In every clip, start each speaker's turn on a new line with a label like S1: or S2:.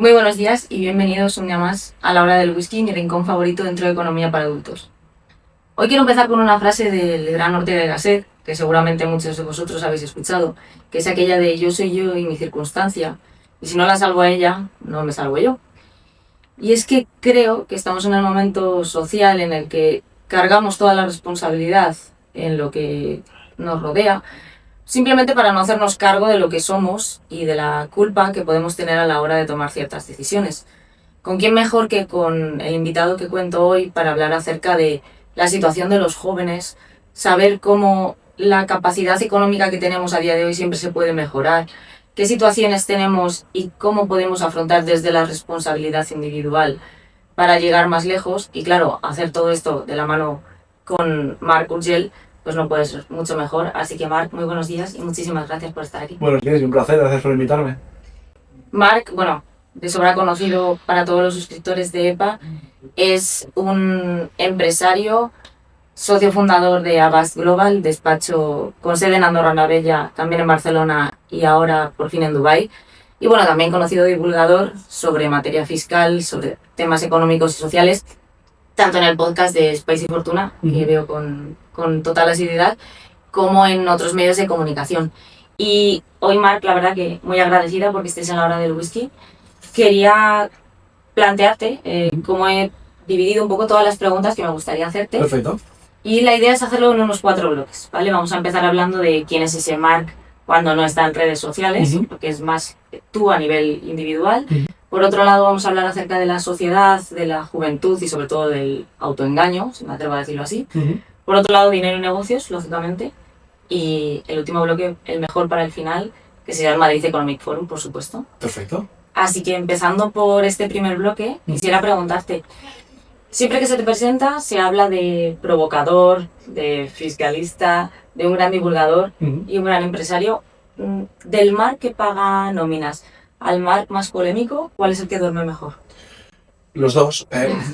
S1: Muy buenos días y bienvenidos un día más a la hora del whisky, mi rincón favorito dentro de Economía para Adultos. Hoy quiero empezar con una frase del gran Ortega y Gasset, que seguramente muchos de vosotros habéis escuchado, que es aquella de yo soy yo y mi circunstancia, y si no la salvo a ella, no me salvo yo. Y es que creo que estamos en el momento social en el que cargamos toda la responsabilidad en lo que nos rodea, simplemente para no hacernos cargo de lo que somos y de la culpa que podemos tener a la hora de tomar ciertas decisiones. ¿Con quién mejor que con el invitado que cuento hoy para hablar acerca de la situación de los jóvenes, saber cómo la capacidad económica que tenemos a día de hoy siempre se puede mejorar, qué situaciones tenemos y cómo podemos afrontar desde la responsabilidad individual para llegar más lejos? Y claro, hacer todo esto de la mano con Marc Urgell, pues no puede ser mucho mejor. Así que Marc, muy buenos días y muchísimas gracias por estar aquí.
S2: Buenos días y un placer, gracias por invitarme.
S1: Marc, bueno, de sobra conocido para todos los suscriptores de EPA, es un empresario, socio fundador de Avast Global, despacho con sede en Andorra la Vella, también en Barcelona y ahora por fin en Dubái. Y bueno, también conocido divulgador sobre materia fiscal, sobre temas económicos y sociales, tanto en el podcast de Spicy Fortuna, que veo con total asiduidad, como en otros medios de comunicación. Y hoy, Marc, la verdad que muy agradecida porque estés en la hora del whisky. Quería plantearte cómo he dividido un poco todas las preguntas que me gustaría hacerte.
S2: Perfecto.
S1: Y la idea es hacerlo en unos 4 bloques, ¿vale? Vamos a empezar hablando de quién es ese Marc cuando no está en redes sociales, porque es más tú a nivel individual. Por otro lado, vamos a hablar acerca de la sociedad, de la juventud y sobre todo del autoengaño, si me atrevo a decirlo así. Por otro lado, dinero y negocios, lógicamente. Y el último bloque, el mejor para el final, que sería el Madrid Economic Forum, por supuesto.
S2: Perfecto.
S1: Así que empezando por este primer bloque, quisiera preguntarte, siempre que se te presenta se habla de provocador, de fiscalista, de un gran divulgador y un gran empresario. Del Marc que paga nóminas al Marc más polémico, ¿cuál es el que duerme mejor?
S2: Los dos.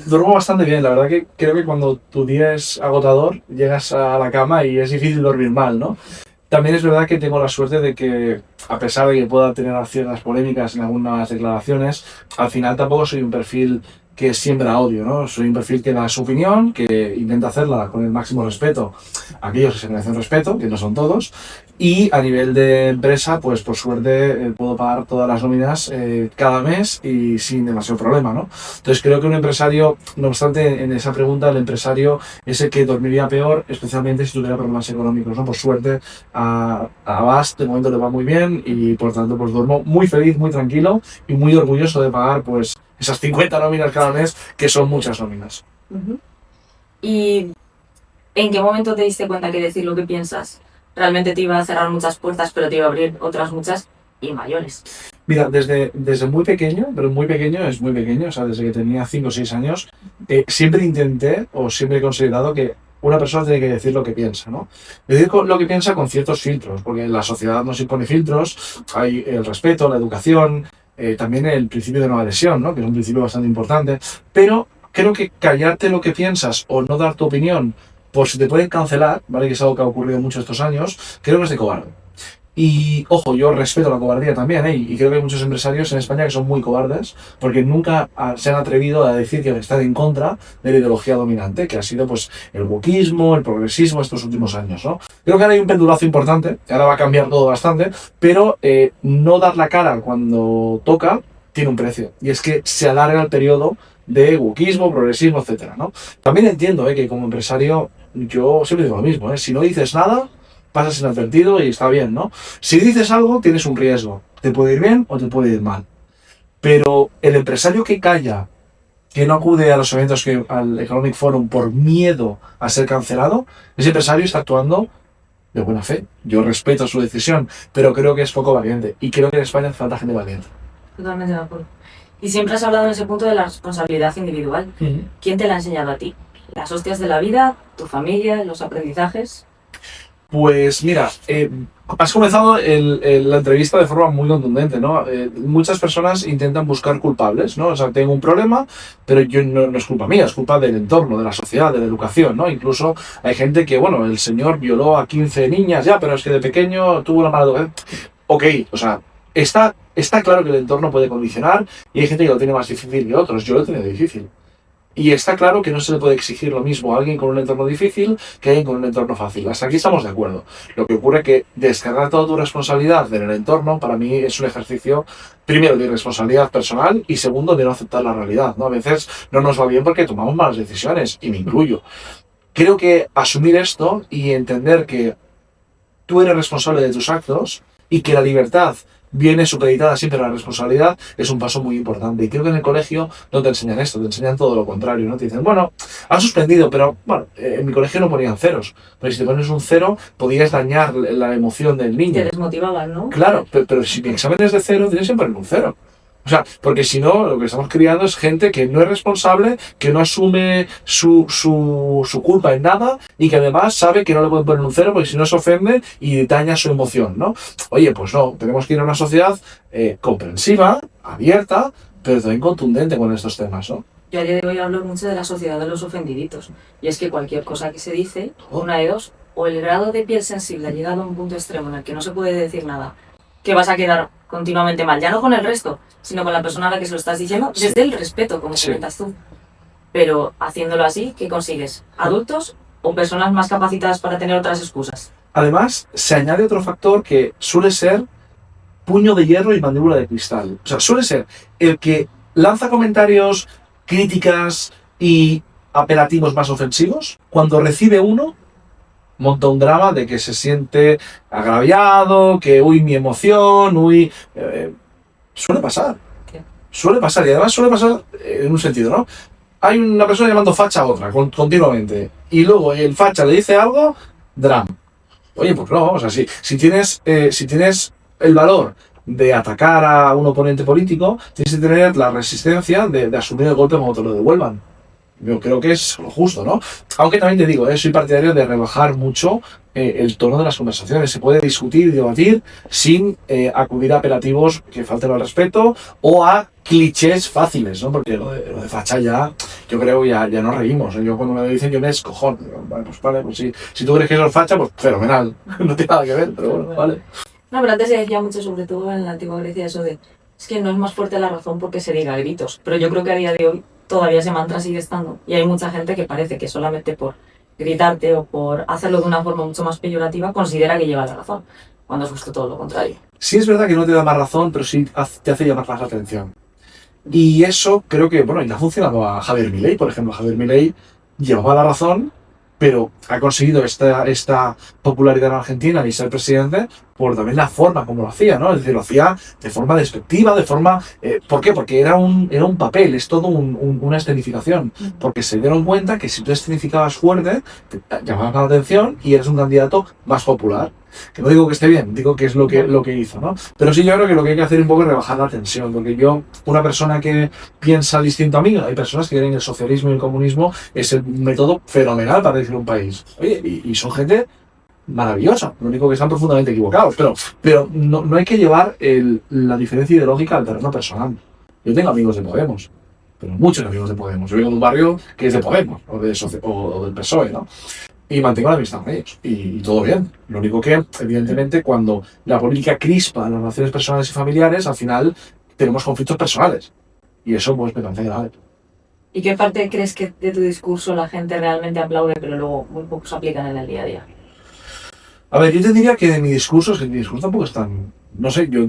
S2: Duermo bastante bien, la verdad que creo que cuando tu día es agotador, llegas a la cama y es difícil dormir mal, ¿no? También es verdad que tengo la suerte de que, a pesar de que pueda tener ciertas polémicas en algunas declaraciones, al final tampoco soy un perfil que siembra odio, ¿no? Soy un perfil que da su opinión, que intenta hacerla con el máximo respeto a aquellos que se merecen respeto, que no son todos, y a nivel de empresa, pues por suerte puedo pagar todas las nóminas cada mes y sin demasiado problema, ¿no? Entonces creo que un empresario, no obstante, en esa pregunta, el empresario es el que dormiría peor, especialmente si tuviera problemas económicos, ¿no? Por suerte, a Avast de momento le va muy bien y por tanto pues duermo muy feliz, muy tranquilo y muy orgulloso de pagar pues esas 50 nóminas cada mes, que son muchas nóminas.
S1: ¿Y en qué momento te diste cuenta que decir lo que piensas realmente te iba a cerrar muchas puertas, pero te iba a abrir otras muchas y mayores?
S2: Mira, desde muy pequeño, pero muy pequeño es muy pequeño, o sea, desde que tenía 5 o 6 años, siempre intenté o siempre he considerado que una persona tiene que decir lo que piensa, ¿no? Decir lo que piensa con ciertos filtros, porque la sociedad nos impone filtros, hay el respeto, la educación, también el principio de no agresión, ¿no? Que es un principio bastante importante, pero creo que callarte lo que piensas o no dar tu opinión por si te pueden cancelar, ¿vale? Que es algo que ha ocurrido mucho estos años, creo que es de cobarde. Y, ojo, yo respeto la cobardía también, ¿eh? Y creo que hay muchos empresarios en España que son muy cobardes porque nunca se han atrevido a decir que están en contra de la ideología dominante, que ha sido pues el wokismo, el progresismo estos últimos años, ¿no? Creo que ahora hay un pendulazo importante, ahora va a cambiar todo bastante, pero no dar la cara cuando toca tiene un precio, y es que se alarga el periodo de wokismo, progresismo, etcétera, ¿no? También entiendo que como empresario yo siempre digo lo mismo, si no dices nada, pasas inadvertido y está bien, ¿no? Si dices algo, tienes un riesgo. Te puede ir bien o te puede ir mal. Pero el empresario que calla, que no acude a los eventos, al Economic Forum por miedo a ser cancelado, ese empresario está actuando de buena fe. Yo respeto su decisión, pero creo que es poco valiente. Y creo que en España hace falta gente valiente.
S1: Totalmente de acuerdo. Y siempre has hablado en ese punto de la responsabilidad individual. ¿Quién te la ha enseñado a ti? ¿Las hostias de la vida? ¿Tu familia? ¿Los aprendizajes?
S2: Pues mira, has comenzado la entrevista de forma muy contundente, ¿no? Muchas personas intentan buscar culpables, ¿no? O sea, tengo un problema, pero no es culpa mía, es culpa del entorno, de la sociedad, de la educación, ¿no? Incluso hay gente que, bueno, el señor violó a 15 niñas ya, pero es que de pequeño tuvo una mala educación. Ok, o sea, está está claro que el entorno puede condicionar y hay gente que lo tiene más difícil que otros. Yo lo he tenido difícil. Y está claro que no se le puede exigir lo mismo a alguien con un entorno difícil que a alguien con un entorno fácil. Hasta aquí estamos de acuerdo. Lo que ocurre es que descargar toda tu responsabilidad en el entorno, para mí es un ejercicio, primero, de irresponsabilidad personal y segundo, de no aceptar la realidad, ¿no? A veces no nos va bien porque tomamos malas decisiones, y me incluyo. Creo que asumir esto y entender que tú eres responsable de tus actos y que la libertad viene supeditada siempre a la responsabilidad es un paso muy importante. Y creo que en el colegio no te enseñan esto, te enseñan todo lo contrario, ¿no? Te dicen, bueno, has suspendido, pero bueno, en mi colegio no ponían ceros. Pero si te pones un cero, podías dañar la emoción del niño.
S1: Te desmotivaban, ¿no?
S2: Claro, pero si mi examen es de cero, tienes que poner un cero. O sea, porque si no, lo que estamos criando es gente que no es responsable, que no asume su culpa en nada y que además sabe que no le pueden poner un cero porque si no se ofende y daña su emoción, ¿no? Oye, pues no, tenemos que ir a una sociedad comprensiva, abierta, pero también contundente con estos temas, ¿no?
S1: Yo a día de hoy hablo mucho de la sociedad de los ofendiditos. Y es que cualquier cosa que se dice, una de dos, o el grado de piel sensible ha llegado a un punto extremo en el que no se puede decir nada, que vas a quedar continuamente mal, ya no con el resto, sino con la persona a la que se lo estás diciendo, desde el respeto, como comentas tú. Pero haciéndolo así, ¿qué consigues? ¿Adultos o personas más capacitadas para tener otras excusas?
S2: Además, se añade otro factor que suele ser puño de hierro y mandíbula de cristal. O sea, suele ser el que lanza comentarios, críticas y apelativos más ofensivos. Cuando recibe uno, monta un drama de que se siente agraviado, que uy, mi emoción, uy... suele pasar. Suele pasar, y además suele pasar en un sentido, ¿no? Hay una persona llamando facha a otra continuamente, y luego el facha le dice algo, drama. Oye, pues no, o sea, si tienes el valor de atacar a un oponente político, tienes que tener la resistencia de asumir el golpe cuando te lo devuelvan. Yo creo que es lo justo, ¿no? Aunque también te digo, soy partidario de rebajar mucho el tono de las conversaciones. Se puede discutir y debatir sin acudir a apelativos que falten al respeto o a clichés fáciles, ¿no? Porque lo de facha ya, yo creo, ya nos reímos. Yo cuando me lo dicen, yo me escojono. Vale, pues si tú crees que eso es facha, pues fenomenal. No tiene nada que ver, pero bueno, vale.
S1: No, pero antes se decía mucho, sobre todo en la antigua Grecia, eso de es que no es más fuerte la razón porque se diga a gritos. Pero yo creo que a día de hoy todavía ese mantra sigue estando. Y hay mucha gente que parece que solamente por gritarte o por hacerlo de una forma mucho más peyorativa considera que lleva la razón, cuando es justo todo lo contrario.
S2: Sí es verdad que no te da más razón, pero sí te hace llamar más la atención. Y eso creo que, bueno, y le ha funcionado a Javier Milei, por ejemplo. Javier Milei llevaba la razón, pero ha conseguido esta popularidad en Argentina y ser presidente por también la forma como lo hacía, ¿no? Es decir, lo hacía de forma despectiva, de forma... ¿por qué? Porque era un papel, es todo una escenificación. Porque se dieron cuenta que si tú escenificabas fuerte, te llamabas la atención y eres un candidato más popular. Que no digo que esté bien, digo que es lo que hizo, ¿no? Pero sí yo creo que lo que hay que hacer un poco es rebajar la tensión, porque una persona que piensa distinto a mí, hay personas que creen que el socialismo y el comunismo es el método fenomenal para dirigir un país. Oye, y son gente maravillosa, lo único que están profundamente equivocados, pero no hay que llevar la diferencia ideológica al terreno personal. Yo tengo amigos de Podemos, pero muchos amigos de Podemos. Yo vivo en un barrio que es de Podemos, o del PSOE, ¿no? Y mantengo la amistad con ellos. Y todo bien. Lo único que, evidentemente, cuando la política crispa las relaciones personales y familiares, al final tenemos conflictos personales. Y eso, pues, me parece grave.
S1: ¿Y qué parte crees que de tu discurso la gente realmente aplaude, pero luego muy pocos aplican en el día a día?
S2: A ver, yo te diría que de mi discurso tampoco es tan... No sé, yo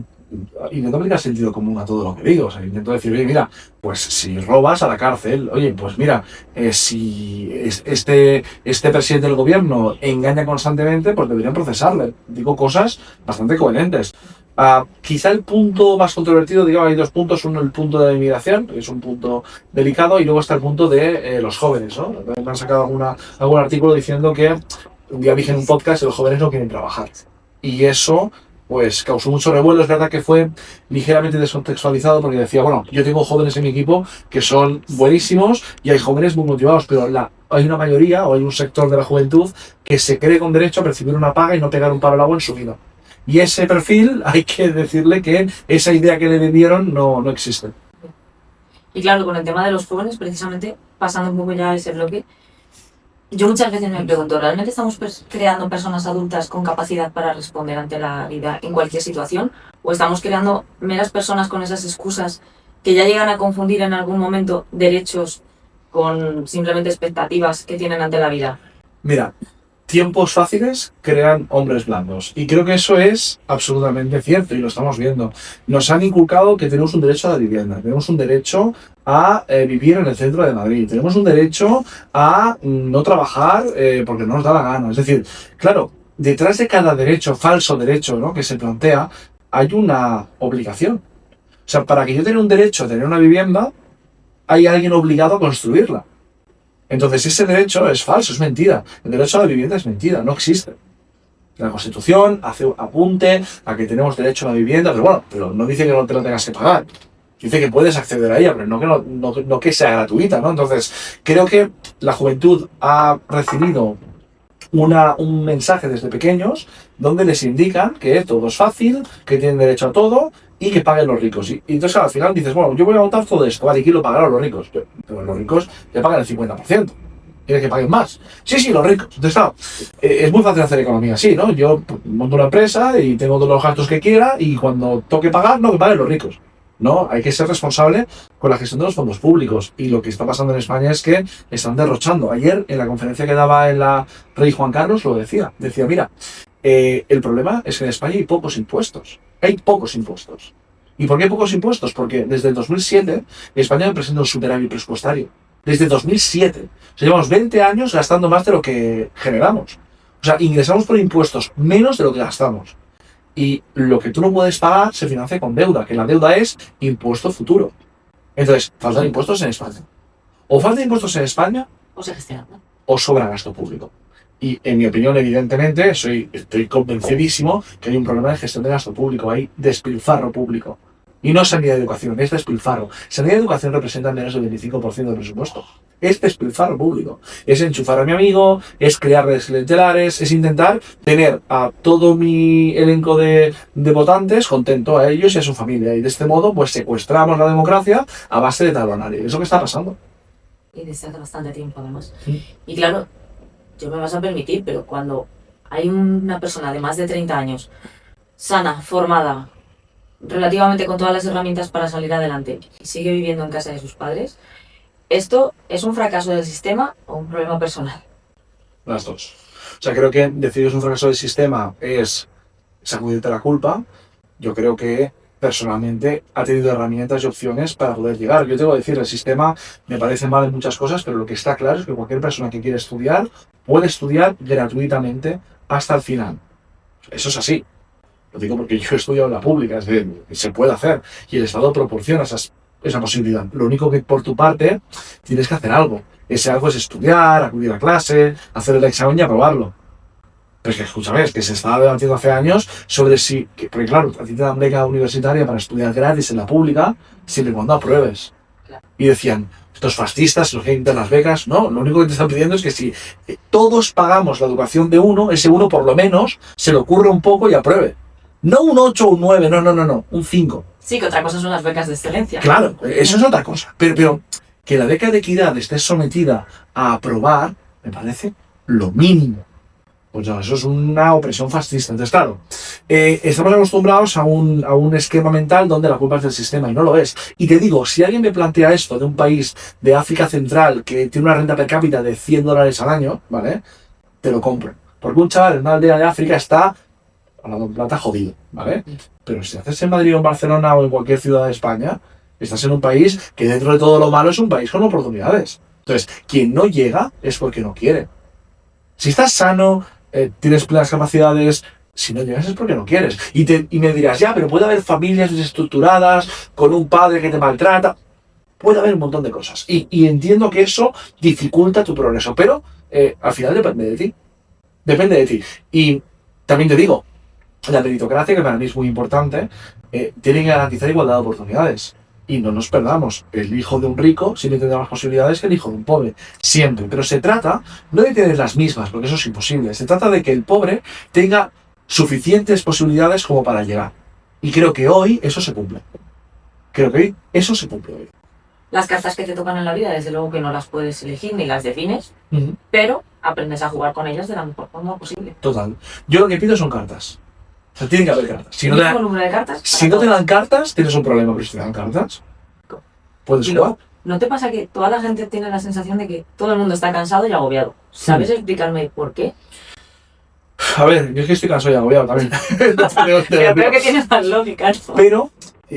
S2: intento aplicar sentido común a todo lo que digo. O sea, intento decir, oye, mira, pues si robas, a la cárcel. Oye, pues mira, si este presidente del gobierno engaña constantemente, pues deberían procesarle. Digo cosas bastante coherentes. Quizá el punto más controvertido, digamos, hay dos puntos. Uno, el punto de la inmigración, que es un punto delicado, y luego está el punto de los jóvenes, ¿no? Me han sacado algún artículo diciendo que un día dije en un podcast que los jóvenes no quieren trabajar. Y eso, pues, causó mucho revuelo. Es verdad que fue ligeramente descontextualizado porque decía, bueno, yo tengo jóvenes en mi equipo que son buenísimos y hay jóvenes muy motivados, pero hay una mayoría o hay un sector de la juventud que se cree con derecho a percibir una paga y no pegar un palo al agua en su vida. Y ese perfil hay que decirle que esa idea que le vendieron no existe.
S1: Y claro, con el tema de los jóvenes, precisamente, pasando un poco ya a ese bloque, Yo muchas veces me pregunto, ¿realmente estamos creando personas adultas con capacidad para responder ante la vida en cualquier situación? ¿O estamos creando meras personas con esas excusas que ya llegan a confundir en algún momento derechos con simplemente expectativas que tienen ante la vida?
S2: Mira, tiempos fáciles crean hombres blandos. Y creo que eso es absolutamente cierto y lo estamos viendo. Nos han inculcado que tenemos un derecho a la vivienda, tenemos un derecho a vivir en el centro de Madrid, tenemos un derecho a no trabajar porque no nos da la gana. Es decir, claro, detrás de cada derecho, falso derecho, ¿no?, que se plantea, hay una obligación. O sea, para que yo tenga un derecho a tener una vivienda, hay alguien obligado a construirla. Entonces ese derecho es falso, es mentira. El derecho a la vivienda es mentira, no existe. La Constitución hace apunte a que tenemos derecho a la vivienda, pero bueno, pero no dice que no te lo tengas que pagar. Dice que puedes acceder a ella, pero no que sea gratuita, ¿no? Entonces, creo que la juventud ha recibido un mensaje desde pequeños donde les indican que todo es fácil, que tienen derecho a todo y que paguen los ricos. Y entonces al final dices, bueno, yo voy a votar todo esto, vale, ¿y quién lo pagará? Los ricos. Pero los ricos ya pagan el 50%. ¿Quieres que paguen más? Sí, los ricos. Entonces, claro, es muy fácil hacer economía así, ¿no? Yo monto una empresa y tengo todos los gastos que quiera y cuando toque pagar, no, que paguen los ricos. No, hay que ser responsable con la gestión de los fondos públicos. Y lo que está pasando en España es que están derrochando. Ayer, en la conferencia que daba en la Rey Juan Carlos, lo decía. Decía, mira, el problema es que en España hay pocos impuestos. Hay pocos impuestos. ¿Y por qué hay pocos impuestos? Porque desde el 2007 España presenta un superávit presupuestario. Desde 2007. O sea, llevamos 20 años gastando más de lo que generamos. O sea, ingresamos por impuestos menos de lo que gastamos. Y lo que tú no puedes pagar se financia con deuda, que la deuda es impuesto futuro. Entonces, faltan impuestos en España. O faltan impuestos en España,
S1: O se gestionan.
S2: o sobra gasto público. Y en mi opinión, evidentemente, estoy convencidísimo que hay un problema de gestión de gasto público, hay despilfarro público. Y no sanidad y educación, es despilfarro. Sanidad y educación representan menos del 25% del presupuesto. Es despilfarro público. Es enchufar a mi amigo, es crear redes clientelares, es intentar tener a todo mi elenco de votantes contento a ellos y a su familia. Y de este modo, pues secuestramos la democracia a base de talonario. Es lo que está pasando.
S1: Y desde hace bastante tiempo, además.
S2: Sí.
S1: Y claro, yo me vas a permitir, pero cuando hay una persona de más de 30 años, sana, formada, relativamente con todas las herramientas para salir adelante y sigue viviendo en casa de sus padres, ¿esto es un fracaso del sistema o un problema personal?
S2: Las dos. O sea, creo que decir que es un fracaso del sistema es sacudirte la culpa. Yo creo que personalmente ha tenido herramientas y opciones para poder llegar. Yo tengo que decir, el sistema me parece mal en muchas cosas, pero lo que está claro es que cualquier persona que quiere estudiar puede estudiar gratuitamente hasta el final. Eso es así. Lo digo porque yo he estudiado en la pública, es decir, se puede hacer y el Estado proporciona esa posibilidad. Lo único que por tu parte tienes que hacer algo. Ese algo es estudiar, acudir a clase, hacer el examen y aprobarlo. Pero es que, escúchame, es que se estaba debatiendo hace años sobre porque claro, a ti te dan beca universitaria para estudiar gratis en la pública siempre y cuando apruebes. Y decían, estos fascistas, los que quitan las becas, no, lo único que te están pidiendo es que si todos pagamos la educación de uno, ese uno por lo menos se le ocurre un poco y apruebe. No un 8 o un 9, no, un 5.
S1: Sí, que otra cosa son las becas de excelencia.
S2: Claro, eso es otra cosa. Pero que la beca de equidad esté sometida a aprobar, me parece lo mínimo. Pues no, eso es una opresión fascista. Entonces, claro, estamos acostumbrados a un esquema mental donde la culpa es del sistema y no lo es. Y te digo, si alguien me plantea esto de un país de África Central que tiene una renta per cápita de $100 al año, ¿vale? Te lo compro. Porque un chaval en una aldea de África está hablando en plata jodido, ¿vale? Pero si haces en Madrid o en Barcelona o en cualquier ciudad de España, estás en un país que dentro de todo lo malo es un país con oportunidades. Entonces, quien no llega es porque no quiere. Si estás sano, tienes plenas capacidades, si no llegas es porque no quieres. Y me dirás, ya, pero puede haber familias desestructuradas, con un padre que te maltrata. Puede haber un montón de cosas. Y entiendo que eso dificulta tu progreso, pero al final depende de ti. Depende de ti. Y también te digo, la meritocracia, que para mí es muy importante, tiene que garantizar igualdad de oportunidades. Y no nos perdamos, el hijo de un rico siempre tendrá más posibilidades que el hijo de un pobre. Siempre. Pero se trata no de tener las mismas, porque eso es imposible. Se trata de que el pobre tenga suficientes posibilidades como para llegar. Y creo que hoy eso se cumple.
S1: Las cartas que te tocan en la vida, desde luego que no las puedes elegir ni las defines,
S2: Uh-huh.
S1: pero aprendes a jugar con ellas de la mejor forma posible.
S2: Total. Yo lo que pido son cartas. O sea, tienen que haber cartas. Si no te,
S1: Mismo número de cartas.
S2: si no te dan cartas, tienes un problema, pero si te dan cartas, puedes
S1: Y
S2: jugar.
S1: luego, ¿no te pasa que toda la gente tiene la sensación de que todo el mundo está cansado y agobiado? ¿Sabes explicarme por qué?
S2: A ver, yo es que estoy cansado y agobiado también.
S1: Pero creo que tiene más lógica, ¿no?
S2: Pero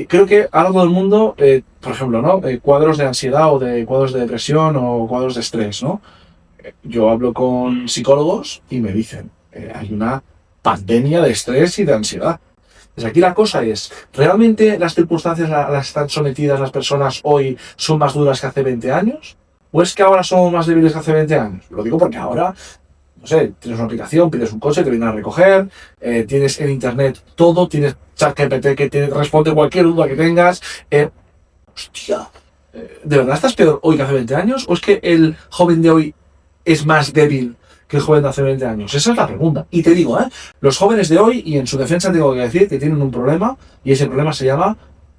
S2: creo que ahora todo el mundo, por ejemplo, ¿no? Cuadros de ansiedad o de cuadros de depresión o cuadros de estrés, ¿no? Yo hablo con psicólogos y me dicen, hay una pandemia de estrés y de ansiedad. Pues aquí la cosa es, ¿realmente las circunstancias a las que están sometidas las personas hoy son más duras que hace 20 años? ¿O es que ahora somos más débiles que hace 20 años? Lo digo porque ahora, no sé, tienes una aplicación, pides un coche, te vienen a recoger, tienes en internet todo, tienes ChatGPT que te responde cualquier duda que tengas. Hostia, ¿de verdad estás peor hoy que hace 20 años? ¿O es que el joven de hoy es más débil que el joven de hace 20 años? Esa es la pregunta. Y te digo, los jóvenes de hoy, y en su defensa tengo que decir que tienen un problema, y ese problema se llama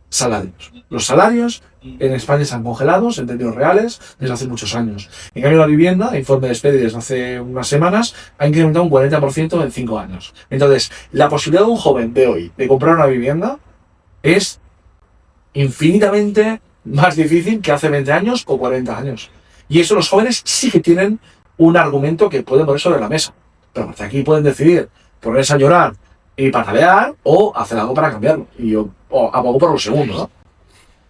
S2: salarios. Los salarios en España están congelados en términos reales desde hace muchos años. En cambio, la vivienda, informe de Expedi desde hace unas semanas, ha incrementado un 40% en 5 años. Entonces, la posibilidad de un joven de hoy de comprar una vivienda es infinitamente más difícil que hace 20 años o 40 años. Y eso los jóvenes sí que tienen un argumento que pueden poner sobre la mesa. Pero hasta aquí pueden decidir ponerse a llorar y patalear o hacer algo para cambiarlo. Y yo abogo por lo segundo, ¿no?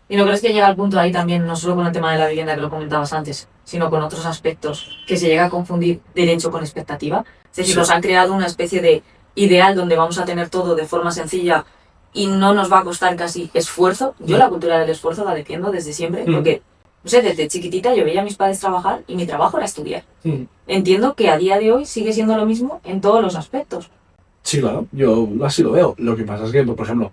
S1: ¿Y no crees que llega al punto ahí también, no solo con el tema de la vivienda que lo comentabas antes, sino con otros aspectos, que se llega a confundir derecho con expectativa? Es decir,
S2: Sí.
S1: nos han creado una especie de ideal donde vamos a tener todo de forma sencilla y no nos va a costar casi esfuerzo. Yo la cultura del esfuerzo la defiendo desde siempre, porque, no sé, desde chiquitita yo veía a mis padres trabajar y mi trabajo era estudiar. Entiendo que a día de hoy sigue siendo lo mismo en todos los aspectos.
S2: Sí, claro, yo así lo veo. Lo que pasa es que, por ejemplo,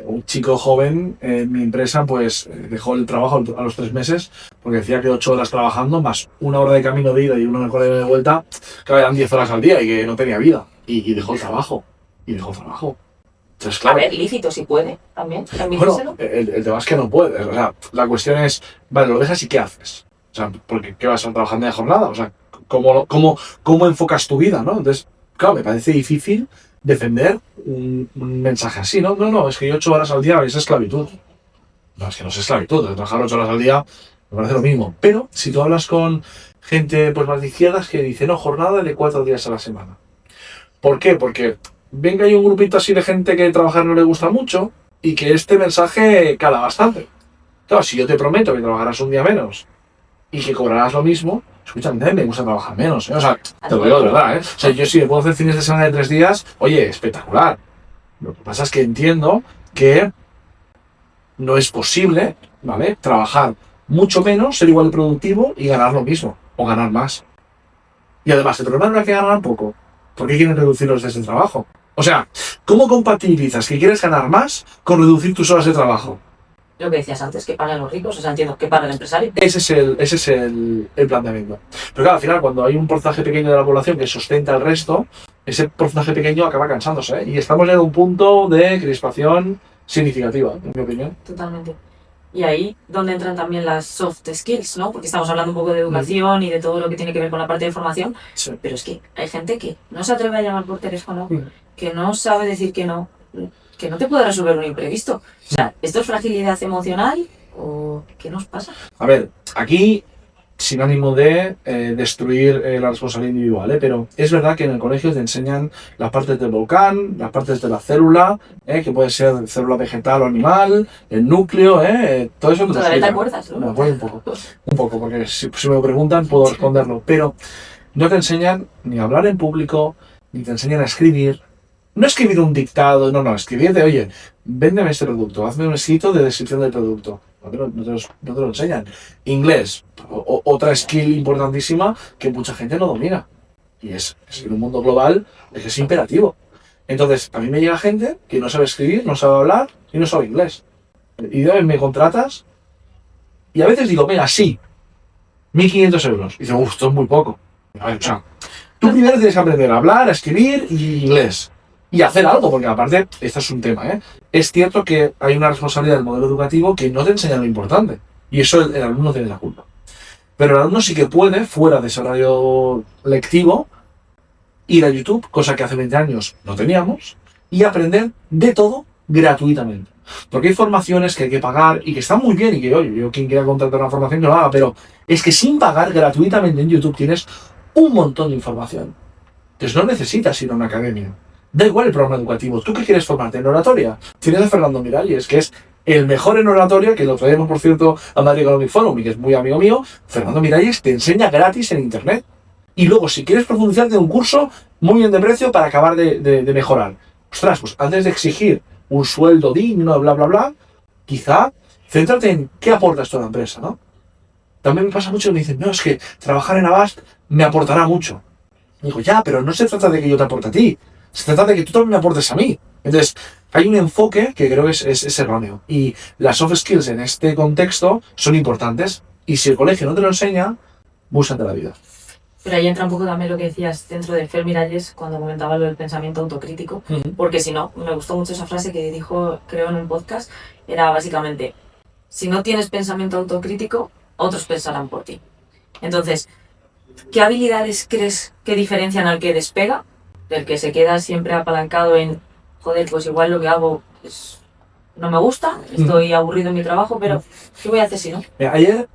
S2: un chico joven en mi empresa pues dejó el trabajo a los 3 meses porque decía que 8 horas trabajando más 1 hora de camino de ida y 1 hora de vuelta, que eran 10 horas al día y que no tenía vida. Y dejó el trabajo. Entonces, claro,
S1: A ver, lícito si puede también. También
S2: bueno, el tema es que no puedes. O sea, la cuestión es, vale, lo dejas y ¿qué haces? O sea, porque ¿qué vas a trabajar de jornada? O sea, ¿cómo enfocas tu vida, no? Entonces, claro, me parece difícil defender un mensaje así, ¿no? No, es que yo 8 horas al día es esclavitud. No, es que no es esclavitud, trabajar 8 horas al día me parece lo mismo. Pero si tú hablas con gente pues más de izquierdas que dice, no, jornada de 4 días a la semana. ¿Por qué? Porque ven que hay un grupito así de gente que trabajar no le gusta mucho y que este mensaje cala bastante. Claro, si yo te prometo que trabajarás un día menos y que cobrarás lo mismo, escúchame, a mí me gusta trabajar menos, ¿eh? O sea, te lo digo de verdad, ¿eh? O sea, yo si me puedo hacer fines de semana de 3 días, oye, espectacular. Lo que pasa es que entiendo que no es posible, ¿vale? Trabajar mucho menos, ser igual de productivo y ganar lo mismo, o ganar más. Y además, el problema no es que ganan poco. ¿Por qué quieren reducir los días de trabajo? O sea, ¿cómo compatibilizas que quieres ganar más con reducir tus horas de trabajo?
S1: Lo que decías antes, que pagan los ricos, o sea, entiendo que paga el empresario.
S2: Ese es el planteamiento. Pero claro, al final, cuando hay un porcentaje pequeño de la población que sustenta el resto, ese porcentaje pequeño acaba cansándose, ¿eh? Y estamos en un punto de crispación significativa, en mi opinión.
S1: Totalmente. Y ahí donde entran también las soft skills, ¿no? Porque estamos hablando un poco de educación y de todo lo que tiene que ver con la parte de formación,
S2: Sí.
S1: pero es que hay gente que no se atreve a llamar por teléfono, que no sabe decir que no te puede resolver un imprevisto. O sea, ¿esto es fragilidad emocional o qué nos pasa?
S2: A ver, aquí sin ánimo de destruir la responsabilidad individual, pero es verdad que en el colegio te enseñan las partes del volcán, las partes de la célula, que puede ser célula vegetal o animal, el núcleo, todo eso te lo
S1: Todavía te
S2: explican.
S1: acuerdas, ¿no?
S2: Me acuerdo un poco, porque si me lo preguntan puedo responderlo, pero no te enseñan ni a hablar en público, ni te enseñan a escribir. No escribir un dictado, no, escribir de, oye, véndeme este producto, hazme un escrito de descripción del producto. No te lo enseñan. Inglés, otra skill importantísima que mucha gente no domina. Y es en un mundo global es imperativo. Entonces, a mí me llega gente que no sabe escribir, no sabe hablar y no sabe inglés. Y me contratas y a veces digo, venga, sí, 1.500 euros. Y digo, esto es muy poco. A ver, o sea, tú primero tienes que aprender a hablar, a escribir y inglés. Y hacer algo, porque aparte, este es un tema, ¿eh? Es cierto que hay una responsabilidad del modelo educativo que no te enseña lo importante. Y eso el alumno tiene la culpa. Pero el alumno sí que puede, fuera de ese horario lectivo, ir a YouTube, cosa que hace 20 años no teníamos, y aprender de todo gratuitamente. Porque hay formaciones que hay que pagar y que están muy bien y que, oye, yo quien quiera contratar una formación que lo haga, pero es que sin pagar gratuitamente en YouTube tienes un montón de información. Entonces no necesitas ir a una academia. Da igual el programa educativo. ¿Tú qué quieres formarte? ¿En oratoria? Tienes a Fernando Miralles, que es el mejor en oratoria, que lo traemos, por cierto, a Madrid Economic Forum y que es muy amigo mío. Fernando Miralles te enseña gratis en internet. Y luego, si quieres profundizar, de un curso muy bien de precio para acabar de mejorar. Ostras, pues antes de exigir un sueldo digno, bla, bla, bla, quizá céntrate en qué aportas tú a la empresa, ¿no? También me pasa mucho que me dicen, no, es que trabajar en Avast me aportará mucho. Digo, ya, pero no se trata de que yo te aporte a ti, se trata de que tú también me aportes a mí. Entonces, hay un enfoque que creo que es erróneo. Y las soft skills en este contexto son importantes. Y si el colegio no te lo enseña, búscate la vida.
S1: Pero ahí entra un poco también lo que decías dentro de Fer Miralles cuando comentaba lo del pensamiento autocrítico, porque si no, me gustó mucho esa frase que dijo, creo, en un podcast, era básicamente, si no tienes pensamiento autocrítico, otros pensarán por ti. Entonces, ¿qué habilidades crees que diferencian al que despega, del que se queda siempre apalancado en, joder, pues igual lo que hago no me gusta, estoy aburrido en mi trabajo, pero ¿qué voy a hacer si no?
S2: Ayer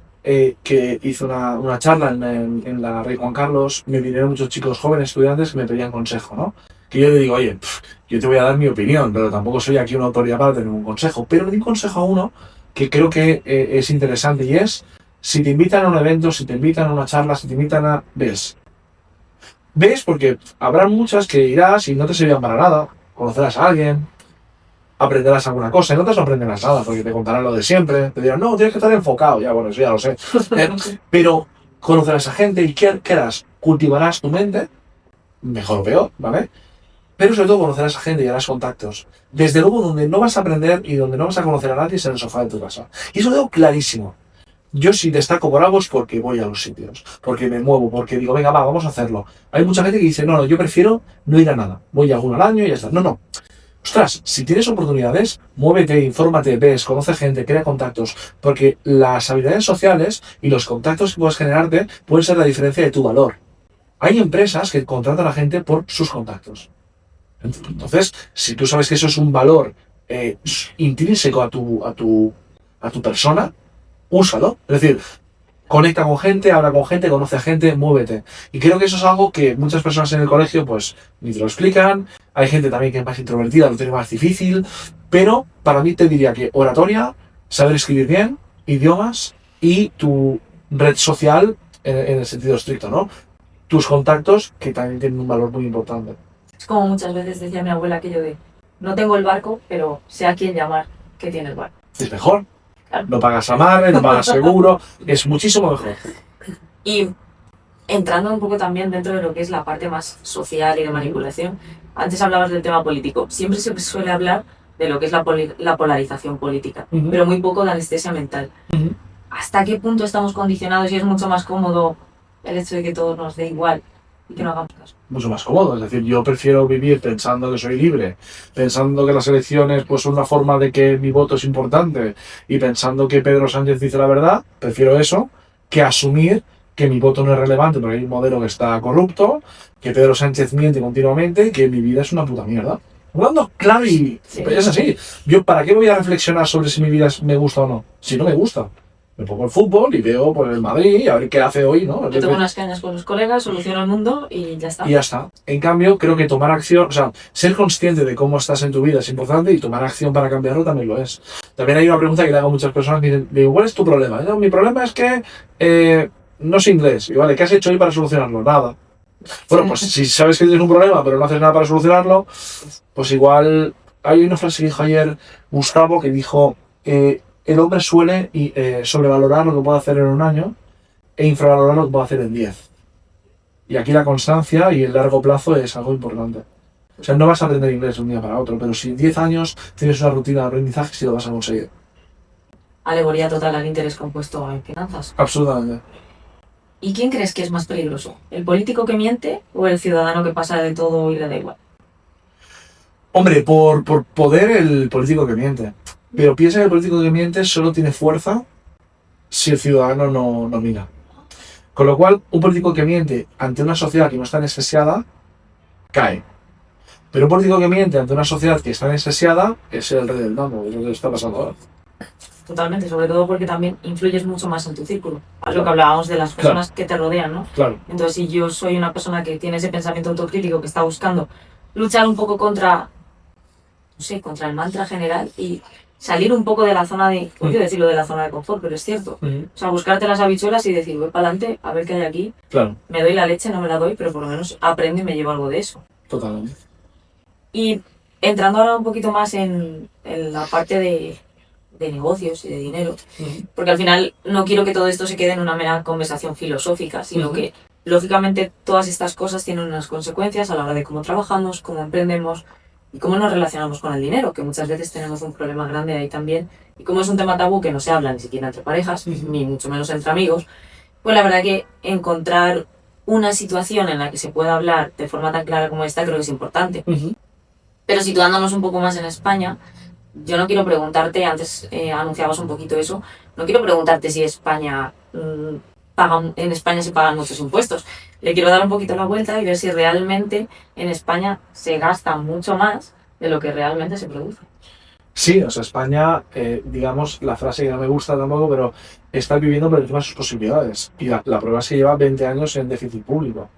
S2: que hice una charla en la Rey Juan Carlos, me vinieron muchos chicos jóvenes, estudiantes, que me pedían consejo, ¿no? Que yo le digo, oye, yo te voy a dar mi opinión, pero tampoco soy aquí una autoridad para tener un consejo. Pero le di un consejo a uno que creo que es interesante y es, si te invitan a un evento, si te invitan a una charla, si te invitan a... Ves. Ves porque habrá muchas que irás y no te servirán para nada. Conocerás a alguien, aprenderás alguna cosa, en otras no aprenderás nada, porque te contarán lo de siempre, te dirán, no, tienes que estar enfocado, ya, bueno, eso ya lo sé. Pero conocerás a gente y ¿qué harás? Cultivarás tu mente, mejor o peor, ¿vale? Pero sobre todo conocerás a gente y harás contactos. Desde luego, donde no vas a aprender y donde no vas a conocer a nadie es en el sofá de tu casa. Y eso lo tengo clarísimo. Yo si destaco por algo es porque voy a los sitios, porque me muevo, porque digo, venga, va, vamos a hacerlo. Hay mucha gente que dice, no, yo prefiero no ir a nada, voy a alguno al año y ya está. No. Ostras, si tienes oportunidades, muévete, infórmate, ves, conoce gente, crea contactos, porque las habilidades sociales y los contactos que puedes generarte pueden ser la diferencia de tu valor. Hay empresas que contratan a gente por sus contactos. Entonces, si tú sabes que eso es un valor intrínseco a tu persona, úsalo. Es decir, conecta con gente, habla con gente, conoce a gente, muévete. Y creo que eso es algo que muchas personas en el colegio pues ni te lo explican. Hay gente también que es más introvertida, lo tiene más difícil. Pero para mí te diría que oratoria, saber escribir bien, idiomas y tu red social en el sentido estricto, ¿no? Tus contactos que también tienen un valor muy importante.
S1: Es como muchas veces decía mi abuela aquello de, no tengo el barco, pero sé a quién llamar que tiene el barco.
S2: Es mejor. No pagas amarre, no pagas seguro, es muchísimo mejor.
S1: Y entrando un poco también dentro de lo que es la parte más social y de manipulación, antes hablabas del tema político. Siempre se suele hablar de lo que es la polarización política, pero muy poco de anestesia mental. ¿Hasta qué punto estamos condicionados y es mucho más cómodo el hecho de que todo nos dé igual y que no hagamos caso?
S2: Mucho más cómodo, es decir, yo prefiero vivir pensando que soy libre, pensando que las elecciones pues son una forma de que mi voto es importante y pensando que Pedro Sánchez dice la verdad, prefiero eso que asumir que mi voto no es relevante porque hay un modelo que está corrupto, que Pedro Sánchez miente continuamente y que mi vida es una puta mierda. Hablando claro y sí. Es así. Yo, ¿para qué voy a reflexionar sobre si mi vida me gusta o no? Si no me gusta. Me pongo el fútbol y veo por el Madrid y a ver qué hace hoy, ¿no?
S1: Yo tengo unas cañas con los colegas, soluciono el mundo y ya está.
S2: Y ya está. En cambio, creo que tomar acción, o sea, ser consciente de cómo estás en tu vida es importante y tomar acción para cambiarlo también lo es. También hay una pregunta que le hago a muchas personas que dicen, digo, ¿cuál es tu problema? No, mi problema es que no sé inglés. Y vale, ¿qué has hecho hoy para solucionarlo? Nada. Bueno, pues si sabes que tienes un problema pero no haces nada para solucionarlo, pues igual... Hay una frase que dijo ayer Gustavo que dijo... el hombre suele sobrevalorar lo que puede hacer en un año e infravalorar lo que puede hacer en 10. Y aquí la constancia y el largo plazo es algo importante. O sea, no vas a aprender inglés de un día para otro, pero si en 10 años tienes una rutina de aprendizaje, sí lo vas a conseguir.
S1: Alegoría total al interés compuesto en finanzas.
S2: Absolutamente.
S1: ¿Y quién crees que es más peligroso? ¿El político que miente o el ciudadano que pasa de todo y le da igual?
S2: Hombre, por poder el político que miente. Pero piensa que el político que miente solo tiene fuerza si el ciudadano no mira. Con lo cual, un político que miente ante una sociedad que no está anestesiada, cae. Pero un político que miente ante una sociedad que está anestesiada es el rey del mambo, es lo que está pasando ahora.
S1: Totalmente, sobre todo porque también influyes mucho más en tu círculo. Es lo que hablábamos de las personas que te rodean, ¿no?
S2: Claro.
S1: Entonces, si yo soy una persona que tiene ese pensamiento autocrítico, que está buscando luchar un poco contra, no sé, contra el mantra general y salir un poco de la zona de, odio decirlo de la zona de confort, pero es cierto. O sea, buscarte las habichuelas y decir, voy para adelante, a ver qué hay aquí.
S2: Claro.
S1: Me doy la leche, no me la doy, pero por lo menos aprendo y me llevo algo de eso.
S2: Totalmente.
S1: Y entrando ahora un poquito más en la parte de negocios y de dinero, porque al final no quiero que todo esto se quede en una mera conversación filosófica, sino que lógicamente todas estas cosas tienen unas consecuencias a la hora de cómo trabajamos, cómo emprendemos y cómo nos relacionamos con el dinero, que muchas veces tenemos un problema grande ahí también, y como es un tema tabú que no se habla ni siquiera entre parejas, ni mucho menos entre amigos, pues la verdad que encontrar una situación en la que se pueda hablar de forma tan clara como esta creo que es importante. Pero situándonos un poco más en España, yo no quiero preguntarte, antes anunciabas un poquito eso, no quiero preguntarte si España en España se pagan muchos impuestos. Le quiero dar un poquito la vuelta y ver si realmente en España se gasta mucho más de lo que realmente se produce.
S2: Sí, o sea, España, digamos, la frase que no me gusta tampoco, pero está viviendo por encima de sus posibilidades. Y la prueba es que lleva 20 años en déficit público.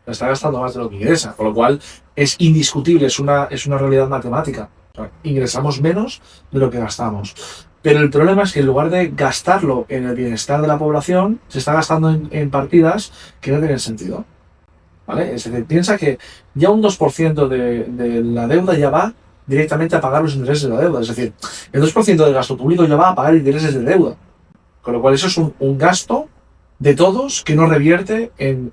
S2: Está gastando más de lo que ingresa, con lo cual es indiscutible, es una realidad matemática. O sea, ingresamos menos de lo que gastamos. Pero el problema es que en lugar de gastarlo en el bienestar de la población, se está gastando en partidas que no tienen sentido. ¿Vale? Es decir, piensa que ya un 2% de la deuda ya va directamente a pagar los intereses de la deuda. Es decir, el 2% del gasto público ya va a pagar intereses de deuda. Con lo cual eso es un gasto de todos que no revierte en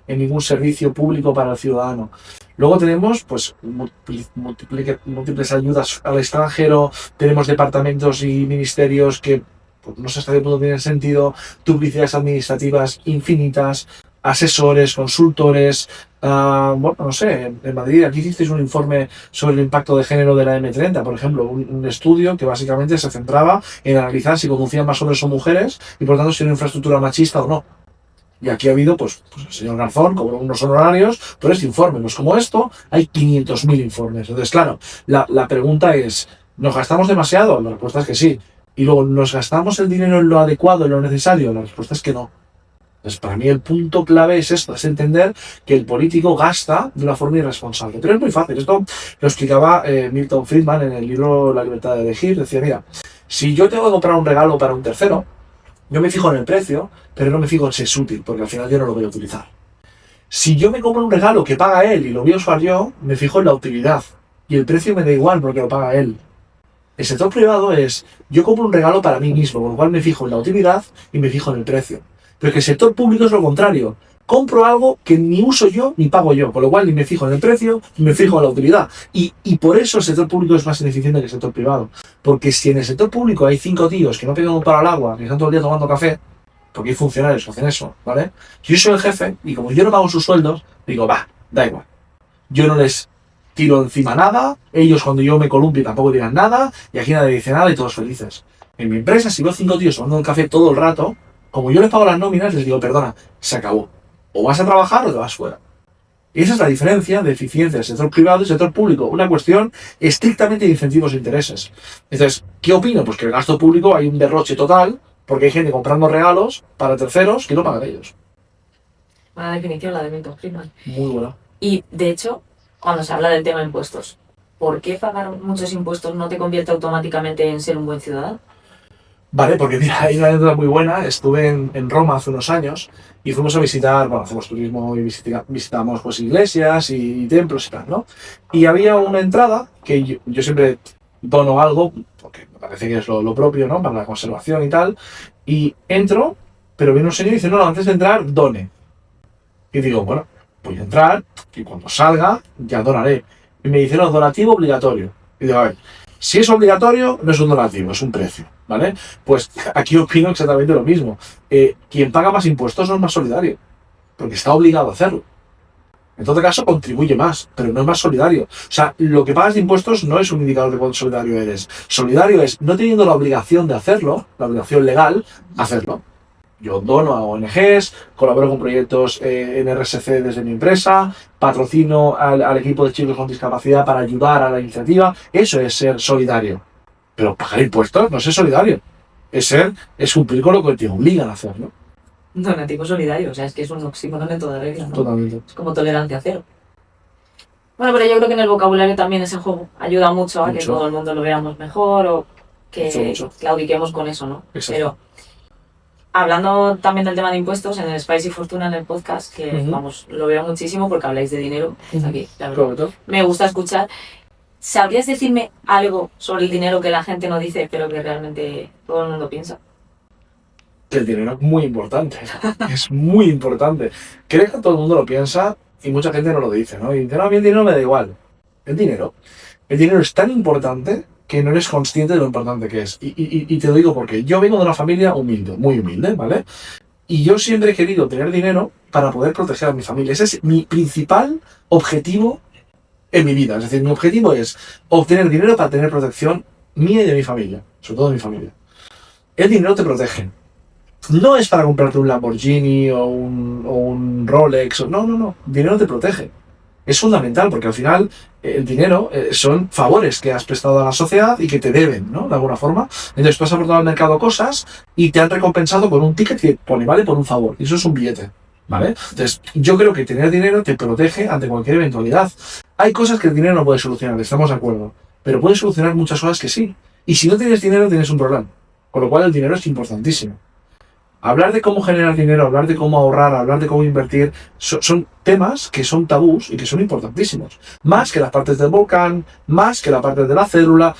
S2: ningún servicio público para el ciudadano. Luego tenemos pues múltiples ayudas al extranjero, tenemos departamentos y ministerios que pues, no sé hasta qué punto tienen sentido, duplicidades administrativas infinitas, asesores, consultores, bueno, no sé, en Madrid aquí hicisteis un informe sobre el impacto de género de la M30, por ejemplo, un estudio que básicamente se centraba en analizar si conducían más hombres o mujeres y por tanto si era una infraestructura machista o no. Y aquí ha habido, pues el señor Garzón cobró unos honorarios por este informe. Pues como esto, hay 500.000 informes. Entonces, claro, la pregunta es, ¿nos gastamos demasiado? La respuesta es que sí. Y luego, ¿nos gastamos el dinero en lo adecuado, en lo necesario? La respuesta es que no. Entonces, para mí el punto clave es esto, es entender que el político gasta de una forma irresponsable. Pero es muy fácil. Esto lo explicaba Milton Friedman en el libro La libertad de elegir. Decía, mira, si yo tengo que comprar un regalo para un tercero, yo me fijo en el precio, pero no me fijo en si es útil, porque al final yo no lo voy a utilizar. Si yo me compro un regalo que paga él y lo voy a usar yo, me fijo en la utilidad. Y el precio me da igual porque lo paga él. El sector privado es, yo compro un regalo para mí mismo, con lo cual me fijo en la utilidad y me fijo en el precio. Pero que el sector público es lo contrario. Compro algo que ni uso yo ni pago yo, con lo cual ni me fijo en el precio ni me fijo en la utilidad. Y por eso el sector público es más ineficiente que el sector privado. Porque si en el sector público hay 5 tíos que no pegan un palo al agua, que están todo el día tomando café, porque hay funcionarios que hacen eso, ¿vale? Yo soy el jefe y como yo no pago sus sueldos, digo, va, da igual. Yo no les tiro encima nada, ellos cuando yo me columpio tampoco dirán nada, y aquí nadie dice nada y todos felices. En mi empresa, si veo 5 tíos tomando el café todo el rato, como yo les pago las nóminas, les digo, perdona, se acabó. O vas a trabajar o te vas fuera. Y esa es la diferencia de eficiencia del sector privado y del sector público. Una cuestión estrictamente de incentivos e intereses. Entonces, ¿qué opino? Pues que el gasto público hay un derroche total, porque hay gente comprando regalos para terceros que no pagan ellos.
S1: Buena definición la de Milton Friedman.
S2: Muy buena.
S1: Y, de hecho, cuando se habla del tema de impuestos, ¿por qué pagar muchos impuestos no te convierte automáticamente en ser un buen ciudadano?
S2: Vale, porque mira, hay una anécdota muy buena. Estuve en Roma hace unos años y fuimos a visitar, bueno, hacemos turismo y visitamos pues iglesias y templos y tal, ¿no? Y había una entrada que yo siempre dono algo, porque me parece que es lo propio, ¿no? Para la conservación y tal. Y entro, pero viene un señor y dice, no, antes de entrar, done. Y digo, bueno, voy a entrar y cuando salga ya donaré. Y me dice, no, donativo obligatorio. Y digo, a ver, si es obligatorio, no es un donativo, es un precio, ¿vale? Pues aquí opino exactamente lo mismo. Quien paga más impuestos no es más solidario, porque está obligado a hacerlo. En todo caso, contribuye más, pero no es más solidario. O sea, lo que pagas de impuestos no es un indicador de cuánto solidario eres. Solidario es, no teniendo la obligación de hacerlo, la obligación legal, hacerlo. Yo dono a ONGs, colaboro con proyectos en RSC desde mi empresa, patrocino al equipo de chicos con discapacidad para ayudar a la iniciativa. Eso es ser solidario. Pero pagar impuestos no es ser solidario. Es cumplir con lo que te obligan a hacer, ¿no?
S1: Donativo solidario, o sea, es que es un oxímoron de toda regla, ¿no?
S2: Totalmente.
S1: Es como tolerancia cero. Bueno, pero yo creo que en el vocabulario también ese juego ayuda mucho a que todo el mundo lo veamos mejor o que claudiquemos con eso, ¿no?
S2: Exacto.
S1: Pero hablando también del tema de impuestos, en el Spicy Fortuna, en el podcast, que vamos, lo veo muchísimo porque habláis de dinero, aquí, claro, me gusta escuchar. ¿Sabrías decirme algo sobre el dinero que la gente no dice, pero que realmente todo el mundo piensa?
S2: Que el dinero es muy importante. Es muy importante. Creo que todo el mundo lo piensa y mucha gente no lo dice, ¿no? Y dice, no, a mí el dinero me da igual. El dinero es tan importante que no eres consciente de lo importante que es. Y te lo digo porque yo vengo de una familia humilde, muy humilde, ¿vale? Y yo siempre he querido tener dinero para poder proteger a mi familia. Ese es mi principal objetivo en mi vida. Es decir, mi objetivo es obtener dinero para tener protección mía y de mi familia, sobre todo de mi familia. El dinero te protege. No es para comprarte un Lamborghini o un Rolex. No. El dinero te protege. Es fundamental porque al final el dinero son favores que has prestado a la sociedad y que te deben, ¿no? De alguna forma. Entonces tú has aportado al mercado cosas y te han recompensado con un ticket que vale por un favor. Y eso es un billete, ¿vale? Entonces yo creo que tener dinero te protege ante cualquier eventualidad. Hay cosas que el dinero no puede solucionar, estamos de acuerdo. Pero puede solucionar muchas cosas que sí. Y si no tienes dinero, tienes un problema. Con lo cual el dinero es importantísimo. Hablar de cómo generar dinero, hablar de cómo ahorrar, hablar de cómo invertir, son temas que son tabús y que son importantísimos. Más que las partes del volcán, más que la parte de la célula.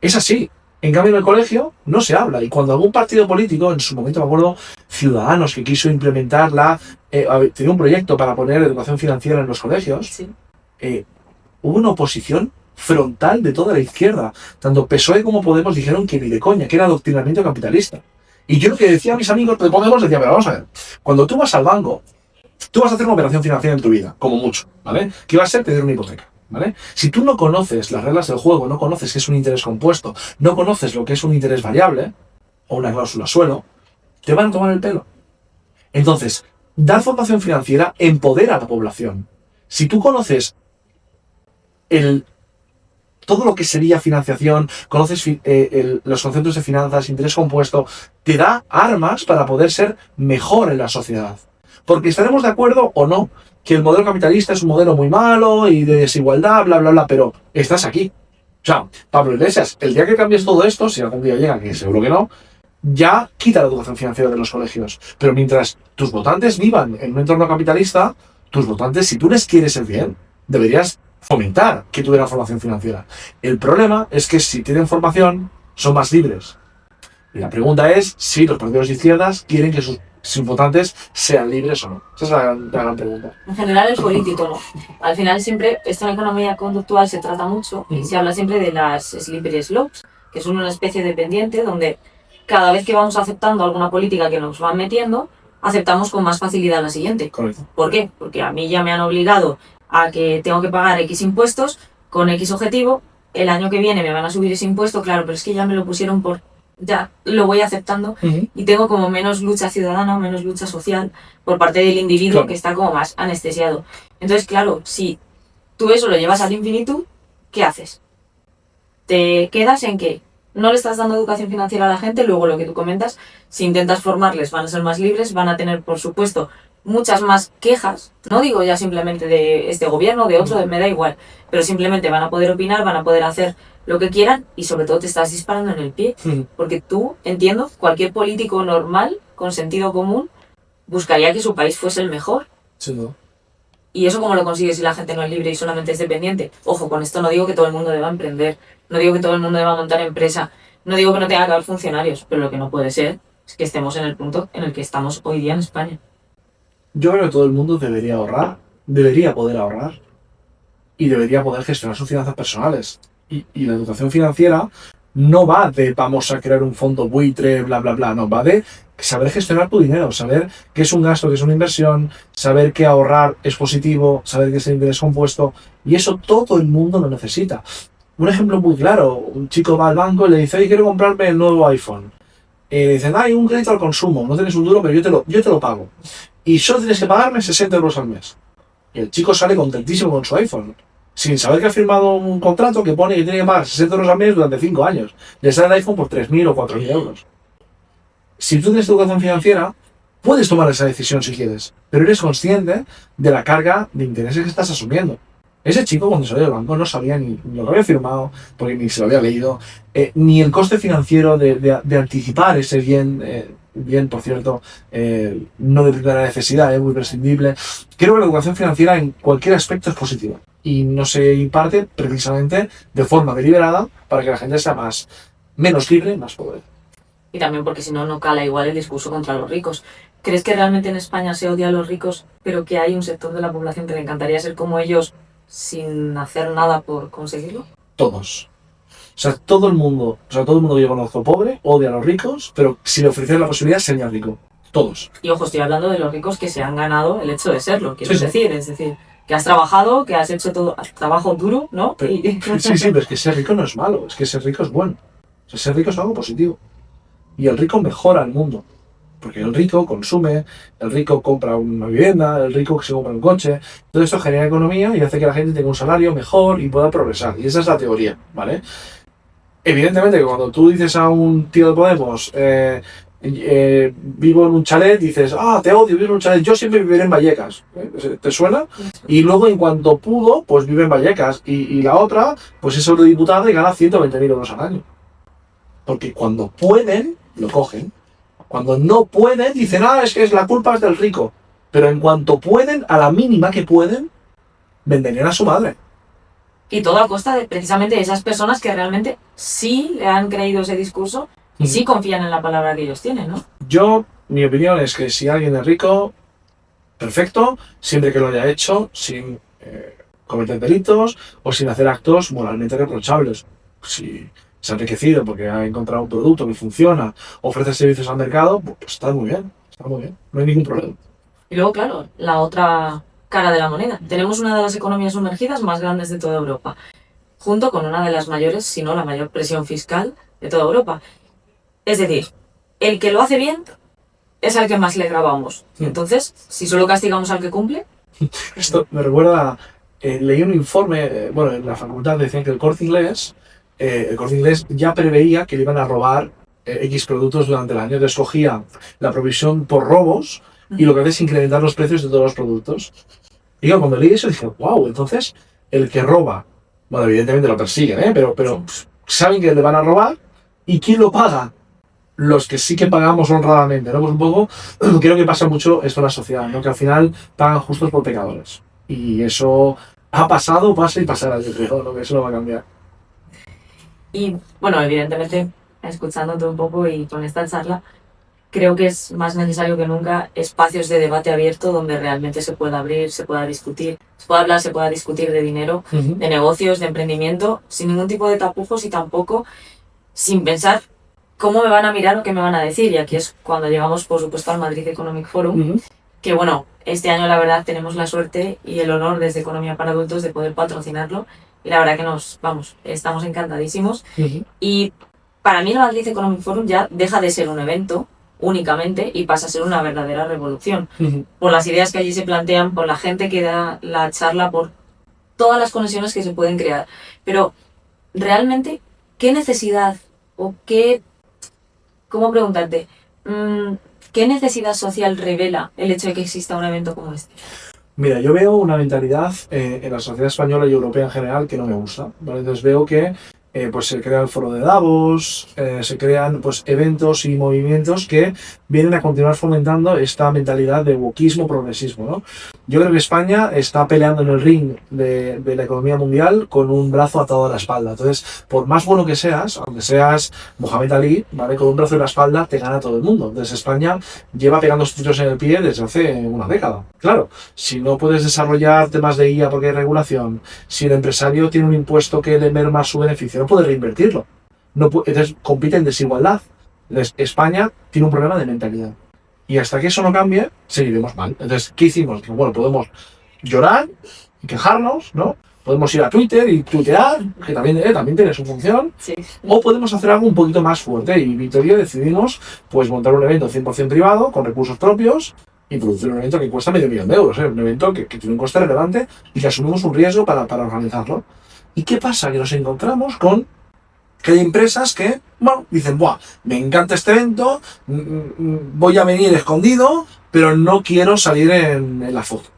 S2: Es así. En cambio, en el colegio no se habla. Y cuando algún partido político, en su momento me acuerdo, Ciudadanos, que quiso implementar tenía un proyecto para poner educación financiera en los colegios,
S1: sí.
S2: Hubo una oposición frontal de toda la izquierda. Tanto PSOE como Podemos dijeron que ni de coña, que era adoctrinamiento capitalista. Y yo lo que decía a mis amigos de Podemos, decía, pero vamos a ver, cuando tú vas al banco, tú vas a hacer una operación financiera en tu vida, como mucho, ¿vale? Que va a ser tener una hipoteca, ¿vale? Si tú no conoces las reglas del juego, no conoces qué es un interés compuesto, no conoces lo que es un interés variable, o una cláusula suelo, te van a tomar el pelo. Entonces, dar formación financiera empodera a la población. Si tú conoces todo lo que sería financiación, conoces los conceptos de finanzas, interés compuesto, te da armas para poder ser mejor en la sociedad. Porque estaremos de acuerdo o no que el modelo capitalista es un modelo muy malo y de desigualdad, bla, bla, bla, pero estás aquí. O sea, Pablo Iglesias, el día que cambies todo esto, si algún día llega, que seguro que no, ya quita la educación financiera de los colegios. Pero mientras tus votantes vivan en un entorno capitalista, tus votantes, si tú les quieres el bien, deberías fomentar que tuvieran formación financiera. El problema es que si tienen formación, son más libres. Y la pregunta es si los partidos de izquierdas quieren que sus votantes sean libres o no. Esa es la gran pregunta.
S1: En general el político no. Al final siempre, esto en economía conductual se trata mucho y se habla siempre de las slippery slopes, que son una especie de pendiente donde cada vez que vamos aceptando alguna política que nos van metiendo, aceptamos con más facilidad la siguiente.
S2: Correcto.
S1: ¿Por qué? Porque a mí ya me han obligado a que tengo que pagar X impuestos con X objetivo, el año que viene me van a subir ese impuesto, claro, pero es que ya me lo pusieron ya lo voy aceptando y tengo como menos lucha ciudadana, menos lucha social por parte del individuo, claro, que está como más anestesiado. Entonces, claro, si tú eso lo llevas al infinito, ¿qué haces? Te quedas en que no le estás dando educación financiera a la gente, luego lo que tú comentas, si intentas formarles van a ser más libres, van a tener, por supuesto, muchas más quejas, no digo ya simplemente de este gobierno, de otro, me da igual, pero simplemente van a poder opinar, van a poder hacer lo que quieran y sobre todo te estás disparando en el pie, porque tú, entiendo, cualquier político normal, con sentido común, buscaría que su país fuese el mejor.
S2: Sí, ¿no?
S1: ¿Y eso cómo lo consigues si la gente no es libre y solamente es dependiente? Ojo, con esto no digo que todo el mundo deba emprender, no digo que todo el mundo deba montar empresa, no digo que no tenga que haber funcionarios, pero lo que no puede ser es que estemos en el punto en el que estamos hoy día en España.
S2: Yo creo que todo el mundo debería ahorrar, debería poder ahorrar y debería poder gestionar sus finanzas personales. Y la educación financiera no va de vamos a crear un fondo buitre, bla, bla, bla, no, va de saber gestionar tu dinero, saber qué es un gasto, qué es una inversión, saber que ahorrar es positivo, saber que es el interés compuesto, y eso todo el mundo lo necesita. Un ejemplo muy claro, un chico va al banco y le dice, oye, quiero comprarme el nuevo iPhone. dicen, hay un crédito al consumo, no tienes un duro, pero yo te lo pago. Y solo tienes que pagarme 60 euros al mes. Y el chico sale contentísimo con su iPhone, sin saber que ha firmado un contrato que pone que tiene que pagar 60 euros al mes durante 5 años. Le sale el iPhone por 3.000 o 4.000 euros. Si tú tienes educación financiera, puedes tomar esa decisión si quieres, pero eres consciente de la carga de intereses que estás asumiendo. Ese chico cuando salió del banco no sabía ni lo que había firmado, porque ni se lo había leído, ni el coste financiero de anticipar ese bien, por cierto, no de primera necesidad, muy prescindible. Creo que la educación financiera en cualquier aspecto es positiva y no se imparte precisamente de forma deliberada para que la gente sea menos libre y más pobre.
S1: Y también porque si no, no cala igual el discurso contra los ricos. ¿Crees que realmente en España se odia a los ricos, pero que hay un sector de la población que le encantaría ser como ellos sin hacer nada por conseguirlo?
S2: Todos. Todo el mundo que yo conozco pobre odia a los ricos, pero si le ofrecieran la posibilidad sería rico. Todos.
S1: Y ojo, estoy hablando de los ricos que se han ganado el hecho de serlo, quiero
S2: Sí.
S1: decir. Es decir, que has trabajado, que has hecho todo trabajo duro, ¿no?
S2: Pero, sí, pero es que ser rico no es malo, es que ser rico es bueno. Ser rico es algo positivo. Y el rico mejora el mundo. Porque el rico consume, el rico compra una vivienda, el rico se compra un coche. Todo esto genera economía y hace que la gente tenga un salario mejor y pueda progresar. Y esa es la teoría, ¿vale? Evidentemente que cuando tú dices a un tío de Podemos, vivo en un chalet, dices, te odio, vivo en un chalet, yo siempre viviré en Vallecas. ¿Te suena? Y luego en cuanto pudo, pues vive en Vallecas. Y la otra, pues es eurodiputada y gana 120.000 euros al año. Porque cuando pueden, lo cogen. Cuando no pueden, dicen, es que la culpa es del rico. Pero en cuanto pueden, a la mínima que pueden, venderían a su madre.
S1: Y todo a costa de precisamente esas personas que realmente sí le han creído ese discurso y sí confían en la palabra que ellos tienen, ¿no?
S2: Mi opinión es que si alguien es rico, perfecto, siempre que lo haya hecho sin cometer delitos o sin hacer actos moralmente reprochables. Si se ha enriquecido porque ha encontrado un producto que funciona, ofrece servicios al mercado, pues está muy bien, no hay ningún problema.
S1: Y luego, claro, la otra cara de la moneda. Tenemos una de las economías sumergidas más grandes de toda Europa, junto con una de las mayores, si no la mayor presión fiscal de toda Europa. Es decir, el que lo hace bien es al que más le grabamos. Entonces, si solo castigamos al que cumple...
S2: Esto me recuerda, leí un informe, en la facultad decían que el Corte Inglés ya preveía que le iban a robar X productos durante el año. Entonces cogía la provisión por robos y lo que hace es incrementar los precios de todos los productos. Y yo cuando leí eso dije, wow, entonces el que roba, evidentemente lo persiguen, pero saben que le van a robar y ¿quién lo paga? Los que sí que pagamos honradamente, ¿no? Pues un poco, creo que pasa mucho esto en la sociedad, ¿no? Que al final pagan justos por pecadores. Y eso ha pasado, pasa y pasará, yo creo, ¿no? Que eso no va a cambiar.
S1: Y bueno, evidentemente, escuchándote un poco y con esta charla, creo que es más necesario que nunca espacios de debate abierto donde realmente se pueda abrir, se pueda discutir, se pueda hablar, se pueda discutir de dinero, de negocios, de emprendimiento, sin ningún tipo de tapujos y tampoco sin pensar cómo me van a mirar o qué me van a decir. Y aquí es cuando llegamos, por supuesto, al Madrid Economic Forum, que bueno, este año la verdad tenemos la suerte y el honor desde Economía para Adultos de poder patrocinarlo. Y la verdad que estamos encantadísimos. Y para mí el Madrid Economic Forum ya deja de ser un evento únicamente y pasa a ser una verdadera revolución. Por las ideas que allí se plantean, por la gente que da la charla, por todas las conexiones que se pueden crear. Pero realmente, ¿qué necesidad o cómo preguntarte? ¿Qué necesidad social revela el hecho de que exista un evento como este?
S2: Mira, yo veo una mentalidad en la sociedad española y europea en general que no me gusta, ¿vale? Entonces veo que se crea el foro de Davos, se crean eventos y movimientos que vienen a continuar fomentando esta mentalidad de wokismo, progresismo, ¿no? Yo creo que España está peleando en el ring de la economía mundial con un brazo atado a la espalda. Entonces, por más bueno que seas, aunque seas Mohamed Ali, ¿vale? Con un brazo en la espalda te gana todo el mundo. Entonces España lleva pegando tiros en el pie desde hace una década. Claro, si no puedes desarrollar temas de IA porque hay regulación, si el empresario tiene un impuesto que le merma su beneficio, no puede reinvertirlo. Entonces compite en desigualdad. Entonces España tiene un problema de mentalidad. Y hasta que eso no cambie, seguiremos mal. Entonces, ¿qué hicimos? Bueno, podemos llorar y quejarnos, ¿no? Podemos ir a Twitter y tuitear, que también tiene su función.
S1: Sí.
S2: O podemos hacer algo un poquito más fuerte. Y Víctor y yo decidimos pues, montar un evento 100% privado, con recursos propios, y producir un evento que cuesta $500,000. Un evento que tiene un coste relevante y que asumimos un riesgo para organizarlo. ¿Y qué pasa? Que nos encontramos con que hay empresas que, bueno, dicen, ¡buah! Me encanta este evento, voy a venir escondido, pero no quiero salir en la foto.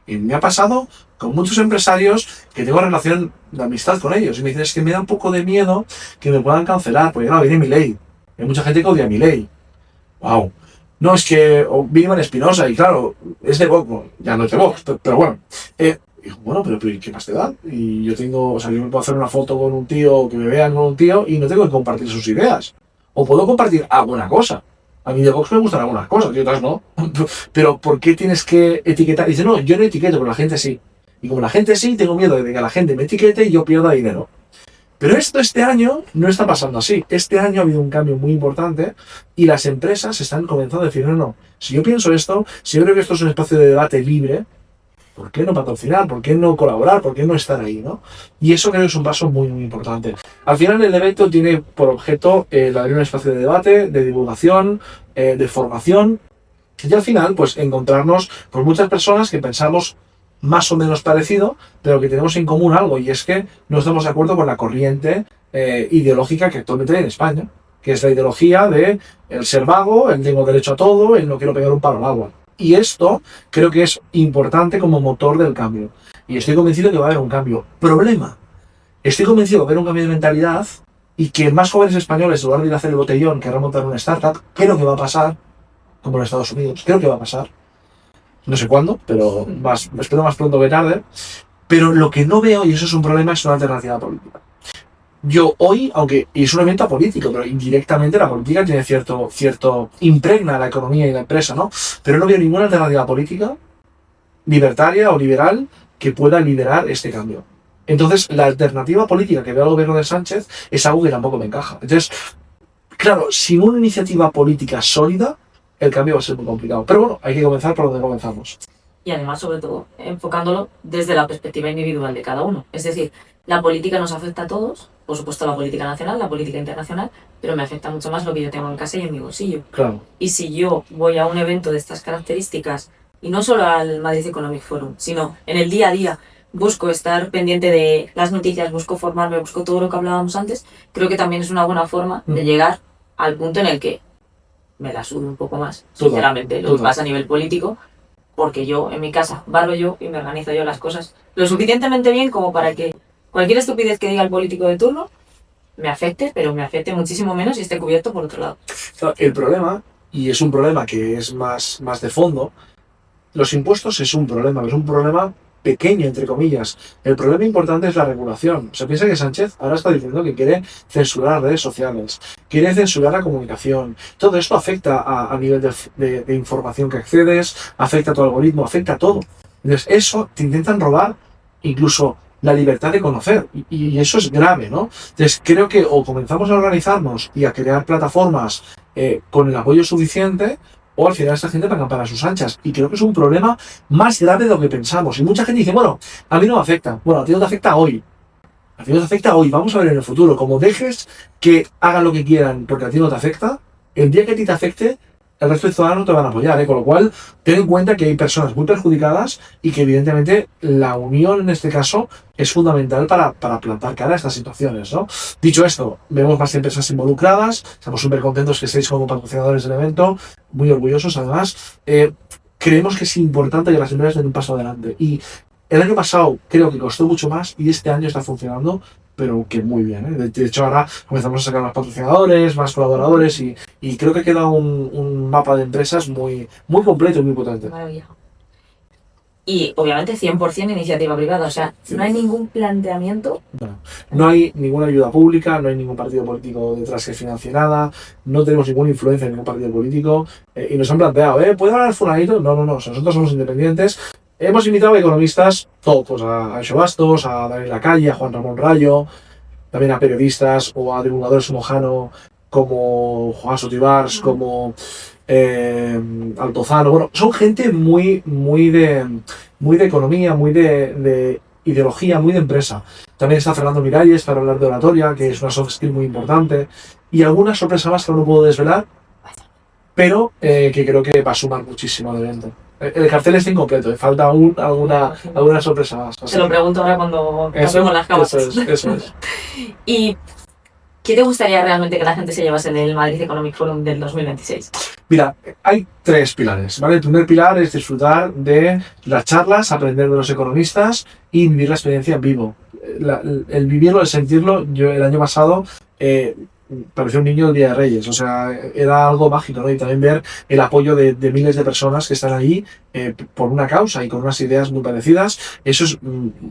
S2: Y me ha pasado con muchos empresarios que tengo relación de amistad con ellos. Y me dicen, es que me da un poco de miedo que me puedan cancelar, porque claro, viene Milei. Hay mucha gente que odia a Milei. ¡Wow! No, es que viene Iván Espinosa y claro, es de Vox, ya no es de Vox, pero bueno. Digo, bueno, pero ¿qué más te da? Y yo yo me puedo hacer una foto con un tío, que me vean con un tío y no tengo que compartir sus ideas. O puedo compartir alguna cosa. A mí de Vox me gustan algunas cosas y otras no. Pero ¿por qué tienes que etiquetar? Dice, no, yo no etiqueto, pero la gente sí. Y como la gente sí, tengo miedo de que la gente me etiquete y yo pierda dinero. Pero este año no está pasando así. Este año ha habido un cambio muy importante y las empresas están comenzando a decir, no, si yo pienso esto, si yo creo que esto es un espacio de debate libre, ¿por qué no patrocinar? ¿Por qué no colaborar? ¿Por qué no estar ahí? ¿No? Y eso creo que es un paso muy, muy importante. Al final el evento tiene por objeto el abrir un espacio de debate, de divulgación, de formación, y al final pues encontrarnos con muchas personas que pensamos más o menos parecido, pero que tenemos en común algo, y es que no estamos de acuerdo con la corriente ideológica que actualmente hay en España, que es la ideología de el ser vago, el tengo derecho a todo, el no quiero pegar un palo al agua. Y esto creo que es importante como motor del cambio. Y estoy convencido que va a haber un cambio. Problema. Estoy convencido que va a haber un cambio de mentalidad y que más jóvenes españoles, en lugar de ir a hacer el botellón, querrán montar una startup. Creo que va a pasar, como en Estados Unidos. Creo que va a pasar. No sé cuándo, pero espero más pronto que tarde. Pero lo que no veo, y eso es un problema, es una alternativa política. Yo hoy, y es un evento político, pero indirectamente la política tiene cierto impregna la economía y la empresa, ¿no? Pero no veo ninguna alternativa política, libertaria o liberal, que pueda liderar este cambio. Entonces, la alternativa política que veo al gobierno de Sánchez es algo que tampoco me encaja. Entonces, claro, sin una iniciativa política sólida, el cambio va a ser muy complicado. Pero bueno, hay que comenzar por donde comenzamos.
S1: Y además, sobre todo, enfocándolo desde la perspectiva individual de cada uno. Es decir, la política nos afecta a todos, por supuesto la política nacional, la política internacional, pero me afecta mucho más lo que yo tengo en casa y en mi bolsillo.
S2: Claro.
S1: Y si yo voy a un evento de estas características, y no solo al Madrid Economic Forum, sino en el día a día, busco estar pendiente de las noticias, busco formarme, busco todo lo que hablábamos antes, creo que también es una buena forma de llegar al punto en el que me la subo un poco más, sinceramente, lo que pasa a nivel político, porque yo en mi casa barro yo y me organizo yo las cosas lo suficientemente bien como para que cualquier estupidez que diga el político de turno me afecte, pero me afecte muchísimo menos y esté cubierto por otro lado.
S2: El problema, y es un problema que es más de fondo, los impuestos es un problema pequeño, entre comillas. El problema importante es la regulación. Se piensa que Sánchez ahora está diciendo que quiere censurar las redes sociales, quiere censurar la comunicación. Todo esto afecta a nivel de información que accedes, afecta a tu algoritmo, afecta a todo. Entonces, eso te intentan robar incluso la libertad de conocer. Y eso es grave, ¿no? Entonces, creo que o comenzamos a organizarnos y a crear plataformas con el apoyo suficiente, o al final esta gente va a acampar a sus anchas. Y creo que es un problema más grave de lo que pensamos. Y mucha gente dice, bueno, a mí no me afecta. Bueno, a ti no te afecta hoy. A ti no te afecta hoy. Vamos a ver en el futuro. Como dejes que hagan lo que quieran porque a ti no te afecta, el día que a ti te afecte, el resto de ciudadanos no te van a apoyar, ¿eh? Con lo cual, ten en cuenta que hay personas muy perjudicadas y que evidentemente la unión en este caso es fundamental para plantar cara a estas situaciones, ¿no? Dicho esto, vemos más empresas involucradas, estamos súper contentos que estéis como patrocinadores del evento, muy orgullosos además. Creemos que es importante que las empresas den un paso adelante. Y el año pasado creo que costó mucho más y este año está funcionando, pero que muy bien, ¿eh? De hecho, ahora comenzamos a sacar más patrocinadores, más colaboradores y creo que queda un mapa de empresas muy completo y muy potente.
S1: Maravilla. Y obviamente 100% iniciativa privada, o sea, no hay ningún planteamiento.
S2: No hay ninguna ayuda pública, no hay ningún partido político detrás que financie nada, no tenemos ninguna influencia en ningún partido político y nos han planteado, ¿puede hablar fulanito? No, nosotros somos independientes. Hemos invitado a economistas, todos, a Anxo Bastos, a Daniel Lacalle, a Juan Ramón Rayo, también a periodistas o a divulgadores mojano como Juan Sotibars, como Altozano. Bueno, son gente muy de economía, muy de ideología, muy de empresa. También está Fernando Miralles para hablar de oratoria, que es una soft skill muy importante. Y alguna sorpresa más que no puedo desvelar, pero que creo que va a sumar muchísimo al evento. El cartel está incompleto, falta alguna sorpresa más.
S1: Se lo pregunto ahora cuando
S2: Eso,
S1: tapemos las cámaras.
S2: eso es.
S1: ¿Y qué te gustaría realmente que la gente se llevase del Madrid Economic Forum del 2026?
S2: Mira, hay 3 pilares, ¿vale? El primer pilar es disfrutar de las charlas, aprender de los economistas y vivir la experiencia en vivo. El vivirlo, el sentirlo, yo el año pasado parecía un niño del Día de Reyes, o sea, era algo mágico, ¿no? Y también ver el apoyo de miles de personas que están ahí por una causa y con unas ideas muy parecidas, eso es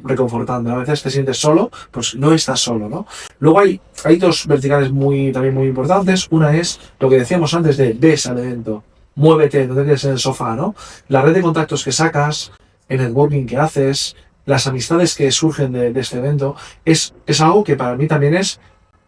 S2: reconfortante. A veces te sientes solo, pues no estás solo, ¿no? Luego hay 2 verticales también muy importantes. Una es lo que decíamos antes de ves al evento, muévete, no te quedes en el sofá, ¿no? La red de contactos que sacas, el networking que haces, las amistades que surgen de este evento, es algo que para mí también es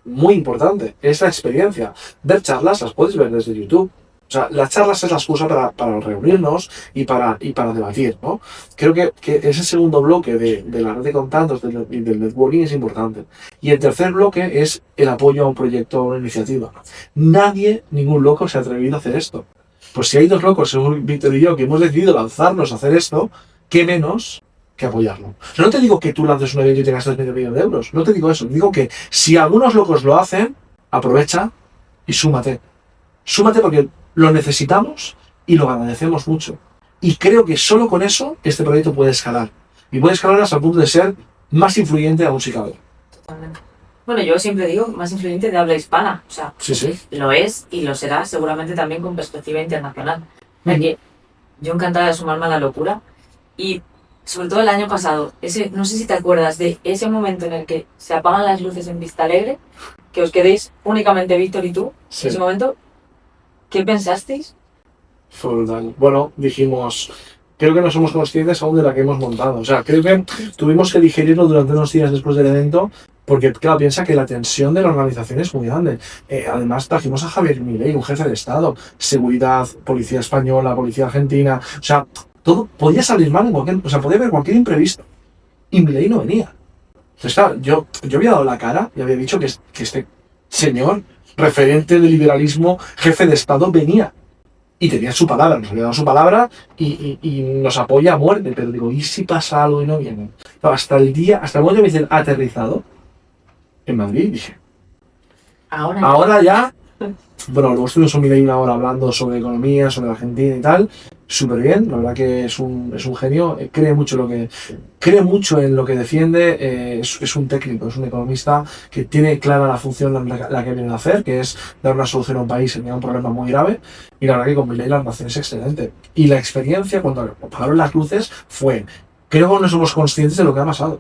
S2: muy importante, es la experiencia. Ver charlas las puedes ver desde YouTube. O sea, las charlas es la excusa para reunirnos y para debatir, ¿no? Creo que ese segundo bloque de la red de contactos y del networking es importante. Y el tercer bloque es el apoyo a un proyecto o una iniciativa. Ningún loco se ha atrevido a hacer esto. Pues si hay 2 locos, según Víctor y yo, que hemos decidido lanzarnos a hacer esto, ¿qué menos que apoyarlo? No te digo que tú lances un evento y te gastes medio millón de euros. No te digo eso. Digo que si algunos locos lo hacen, aprovecha y súmate. Súmate porque lo necesitamos y lo agradecemos mucho. Y creo que solo con eso este proyecto puede escalar. Y puede escalar hasta el punto de ser más influyente aún si cabe.
S1: Totalmente. Bueno, yo siempre digo más influyente de habla hispana. O sea,
S2: Sí.
S1: lo es y lo será seguramente también con perspectiva internacional. O sea que yo encantada de sumarme a la locura. Y sobre todo el año pasado, no sé si te acuerdas de ese momento en el que se apagan las luces en Vista Alegre, que os quedéis únicamente Víctor y tú.
S2: Sí.
S1: Ese momento, ¿qué pensasteis?
S2: Fue brutal. Bueno, dijimos, creo que no somos conscientes aún de la que hemos montado. O sea, creo que tuvimos que digerirlo durante unos días después del evento, porque, claro, piensa que la tensión de la organización es muy grande. Además, trajimos a Javier Milei, un jefe de Estado, seguridad, policía española, policía argentina, o sea, todo podía salir mal podía haber cualquier imprevisto. Y Milei no venía. Entonces, claro, yo había dado la cara y había dicho que este señor, referente del liberalismo, jefe de Estado, venía. Y tenía su palabra, nos había dado su palabra y nos apoya a muerte. Pero digo, ¿y si pasa algo y no viene? Claro, hasta el momento que me dicen aterrizado en Madrid, dije, ahora ya. Bueno, luego estuvimos un Milei 1 hora hablando sobre economía, sobre Argentina y tal. Súper bien, la verdad que es un genio, cree mucho en lo que defiende, es un técnico, es un economista que tiene clara la función la que viene a hacer, que es dar una solución a un país en un problema muy grave, y la verdad que con Milei la relación es excelente. Y la experiencia cuando apagaron las luces fue, creo que no somos conscientes de lo que ha pasado.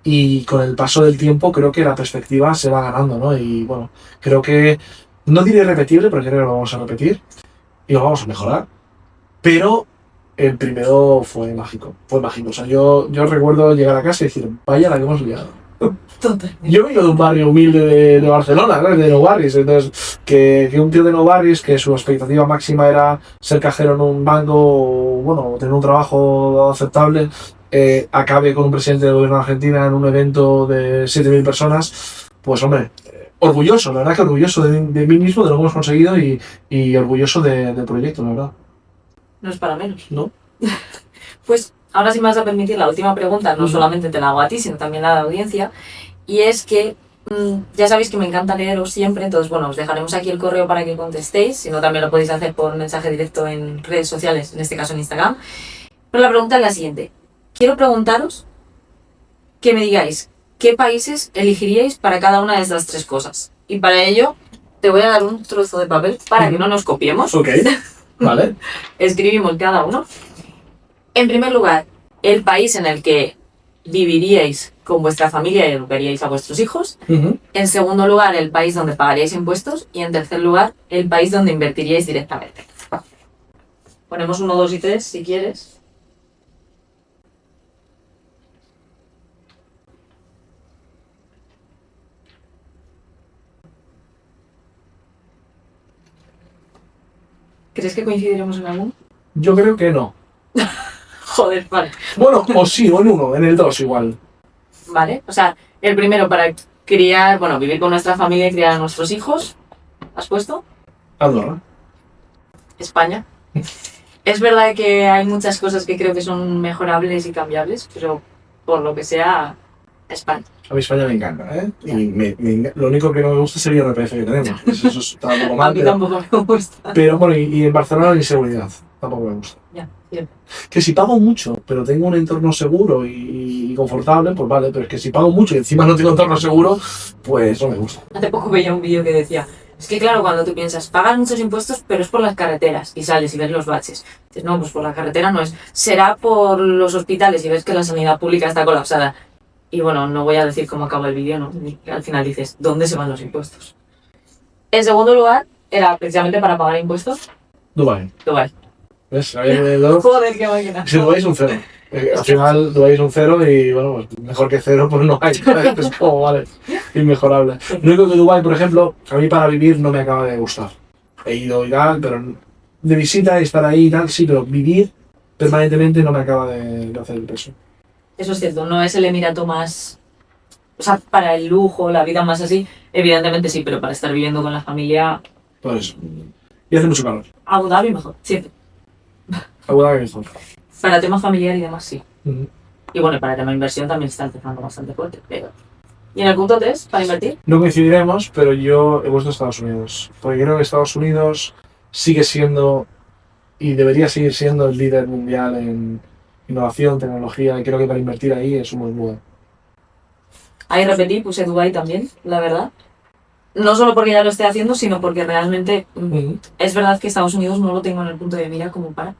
S2: Y con el paso del tiempo creo que la perspectiva se va ganando, ¿no? Y bueno, creo que, no diré irrepetible, porque creo que lo vamos a repetir y lo vamos a mejorar. Pero el primero fue mágico. O sea, yo recuerdo llegar a casa y decir, vaya la que hemos liado.
S1: Totalmente.
S2: Yo vengo de un barrio humilde de Barcelona, ¿no? De Nou Barris. Entonces, que un tío de Nou Barris, que su expectativa máxima era ser cajero en un banco, o, bueno, tener un trabajo aceptable, acabe con un presidente del gobierno de Argentina en un evento de 7.000 personas, pues hombre, orgulloso, la verdad que orgulloso de mí mismo, de lo que hemos conseguido y orgulloso del proyecto, la verdad.
S1: No es para menos.
S2: ¿No?
S1: Pues ahora sí me vas a permitir la última pregunta, no solamente te la hago a ti, sino también a la audiencia, y es que ya sabéis que me encanta leeros siempre, entonces bueno, os dejaremos aquí el correo para que contestéis, si no también lo podéis hacer por mensaje directo en redes sociales, en este caso en Instagram. Pero la pregunta es la siguiente, quiero preguntaros que me digáis qué países elegiríais para cada una de estas 3 cosas, y para ello te voy a dar un trozo de papel para que no nos copiemos.
S2: Ok. Vale.
S1: Escribimos cada uno. En primer lugar, el país en el que viviríais con vuestra familia y educaríais a vuestros hijos. En segundo lugar, el país donde pagaríais impuestos. Y en tercer lugar, el país donde invertiríais directamente. Ponemos 1, 2 y 3 si quieres. ¿Crees que coincidiremos en algún?
S2: Yo creo que no.
S1: Joder, vale.
S2: Bueno, o sí, o en uno, en el 2 igual.
S1: ¿vale? O sea, el primero para criar, bueno, vivir con nuestra familia y criar a nuestros hijos. ¿Has puesto?
S2: Andorra.
S1: España. Es verdad que hay muchas cosas que creo que son mejorables y cambiables, pero por lo que sea, España.
S2: A mí España me encanta, ¿eh? Y lo único que no me gusta es el IRPF que tenemos. Eso está un poco mal.
S1: A mí tampoco me gusta.
S2: Pero bueno, y en Barcelona la inseguridad tampoco me gusta.
S1: Ya, bien.
S2: Que si pago mucho, pero tengo un entorno seguro y confortable, pues vale. Pero es que si pago mucho y encima no tengo entorno seguro, pues no me gusta.
S1: Hace poco veía un vídeo que decía, es que claro, cuando tú piensas, pagas muchos impuestos, pero es por las carreteras, y sales y ves los baches. Dices, no, pues por la carretera no es. Será por los hospitales y ves que la sanidad pública está colapsada. Y bueno, no voy a decir cómo acaba el vídeo, ¿no? Al final dices, ¿dónde se van los impuestos? En segundo lugar, era precisamente para pagar impuestos,
S2: Dubái.
S1: Dubái.
S2: ¿Ves? Joder,
S1: Joder, qué máquina.
S2: si Dubái es un cero. Al final Dubái es un cero y bueno, pues mejor que cero pues no hay. Es como, vale, inmejorable. Lo único que Dubái, por ejemplo, a mí para vivir no me acaba de gustar. He ido y tal, pero de visita y estar ahí y tal, sí, pero vivir permanentemente no me acaba de hacer el peso.
S1: Eso es cierto, no es el emirato más... O sea, para el lujo, la vida más así, evidentemente sí, pero para estar viviendo con la familia,
S2: Por eso. Y hace mucho calor.
S1: Abu Dhabi mejor, siempre.
S2: Abu Dhabi mejor.
S1: Para tema familiar y demás, sí.
S2: Ujú.
S1: Y bueno, para tema inversión también está empezando bastante fuerte, pero... ¿Y en el punto 3, para invertir?
S2: No coincidiremos, pero yo he puesto Estados Unidos. Porque creo que Estados Unidos sigue siendo y debería seguir siendo el líder mundial en innovación, tecnología, y creo que para invertir ahí es un buen lugar.
S1: Ahí repetí, puse Dubái también, la verdad. No solo porque ya lo esté haciendo, sino porque realmente es verdad que Estados Unidos no lo tengo en el punto de mira como para...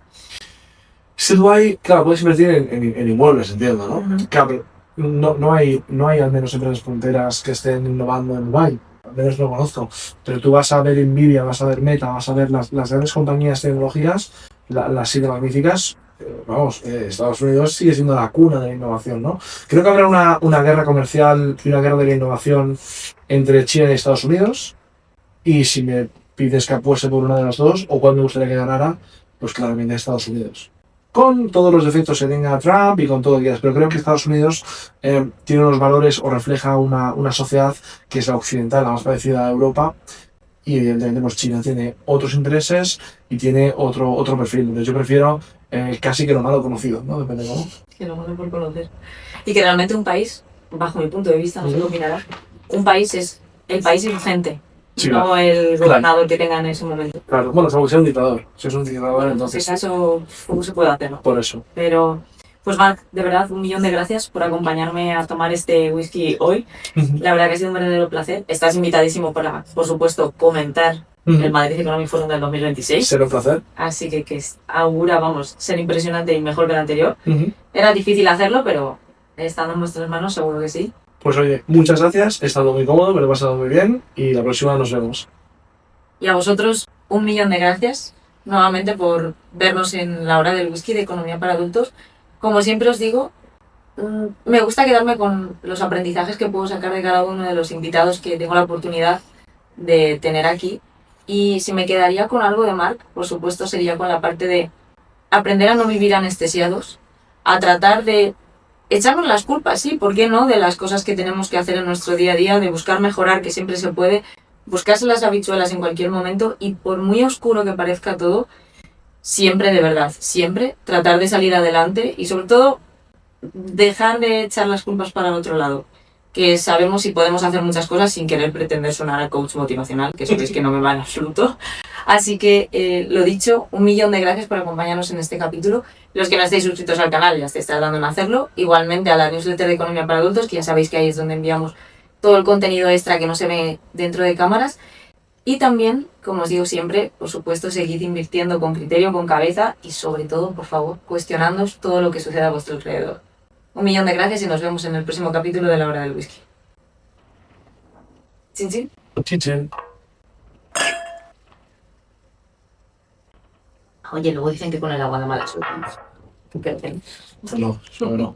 S2: Si Dubái, claro, puedes invertir en inmuebles, entiendo, ¿no?
S1: Ujú.
S2: Claro, pero no hay al menos empresas punteras que estén innovando en Dubái. Al menos no conozco. Pero tú vas a ver Nvidia, vas a ver Meta, vas a ver las grandes compañías tecnológicas, las siete magníficas. Vamos, Estados Unidos sigue siendo la cuna de la innovación, ¿no? Creo que habrá una guerra comercial y una guerra de la innovación entre China y Estados Unidos. Y si me pides que apueste por una de las dos, o cuál me gustaría que ganara, pues claramente Estados Unidos. Con todos los defectos que tenga Trump y con todo lo que quieras, pero creo que Estados Unidos tiene unos valores o refleja una sociedad que es la occidental, la más parecida a Europa, y evidentemente pues China tiene otros intereses y tiene otro perfil. Entonces yo prefiero casi que lo malo conocido, ¿no? Depende de cómo.
S1: Que lo malo por conocer. Y que realmente un país, bajo mi punto de vista, no sé qué opinarás, un país es el país y su gente,
S2: Sí,
S1: no
S2: claro.
S1: el gobernador que tenga en ese momento.
S2: Claro, bueno, salvo que sea un dictador. Si es un dictador,
S1: En
S2: entonces
S1: ese caso, ¿cómo se puede hacer?
S2: por eso.
S1: Pero, pues Marc, de verdad, 1.000.000 de gracias por acompañarme a tomar este whisky hoy. La verdad que ha sido un verdadero placer. Estás invitadísimo para, por supuesto, comentar el Madrid Economic Forum del 2026.
S2: Será un placer.
S1: Así que augura, vamos, ser impresionante y mejor que el anterior. Era difícil hacerlo, pero estando en vuestras manos, seguro que sí.
S2: Pues oye, muchas gracias. He estado muy cómodo, me lo he pasado muy bien y la próxima nos vemos.
S1: Y a vosotros, 1.000.000 de gracias nuevamente por vernos en la hora del whisky de Economía para Adultos. Como siempre os digo, me gusta quedarme con los aprendizajes que puedo sacar de cada uno de los invitados que tengo la oportunidad de tener aquí. Y si me quedaría con algo de Marc, por supuesto, sería con la parte de aprender a no vivir anestesiados, a tratar de echarnos las culpas, sí, ¿por qué no?, de las cosas que tenemos que hacer en nuestro día a día, de buscar mejorar, que siempre se puede, buscarse las habichuelas en cualquier momento y por muy oscuro que parezca todo, siempre, de verdad, siempre tratar de salir adelante y sobre todo dejar de echar las culpas para el otro lado, que sabemos y podemos hacer muchas cosas sin querer pretender sonar a coach motivacional, que sabéis que no me va en absoluto. Así que, lo dicho, 1.000.000 de gracias por acompañarnos en este capítulo. Los que no estéis suscritos al canal ya estáis tardando en hacerlo. Igualmente a la newsletter de Economía para Adultos, que ya sabéis que ahí es donde enviamos todo el contenido extra que no se ve dentro de cámaras. Y también, como os digo siempre, por supuesto, seguid invirtiendo con criterio, con cabeza y sobre todo, por favor, cuestionándoos todo lo que suceda a vuestro alrededor. 1.000.000 de gracias y nos vemos en el próximo capítulo de La Hora del Whisky. Chin, chin.
S2: Chin, chin.
S1: Oye, luego dicen que con el agua da mala suerte. ¿Tú qué opinas?
S2: No, no.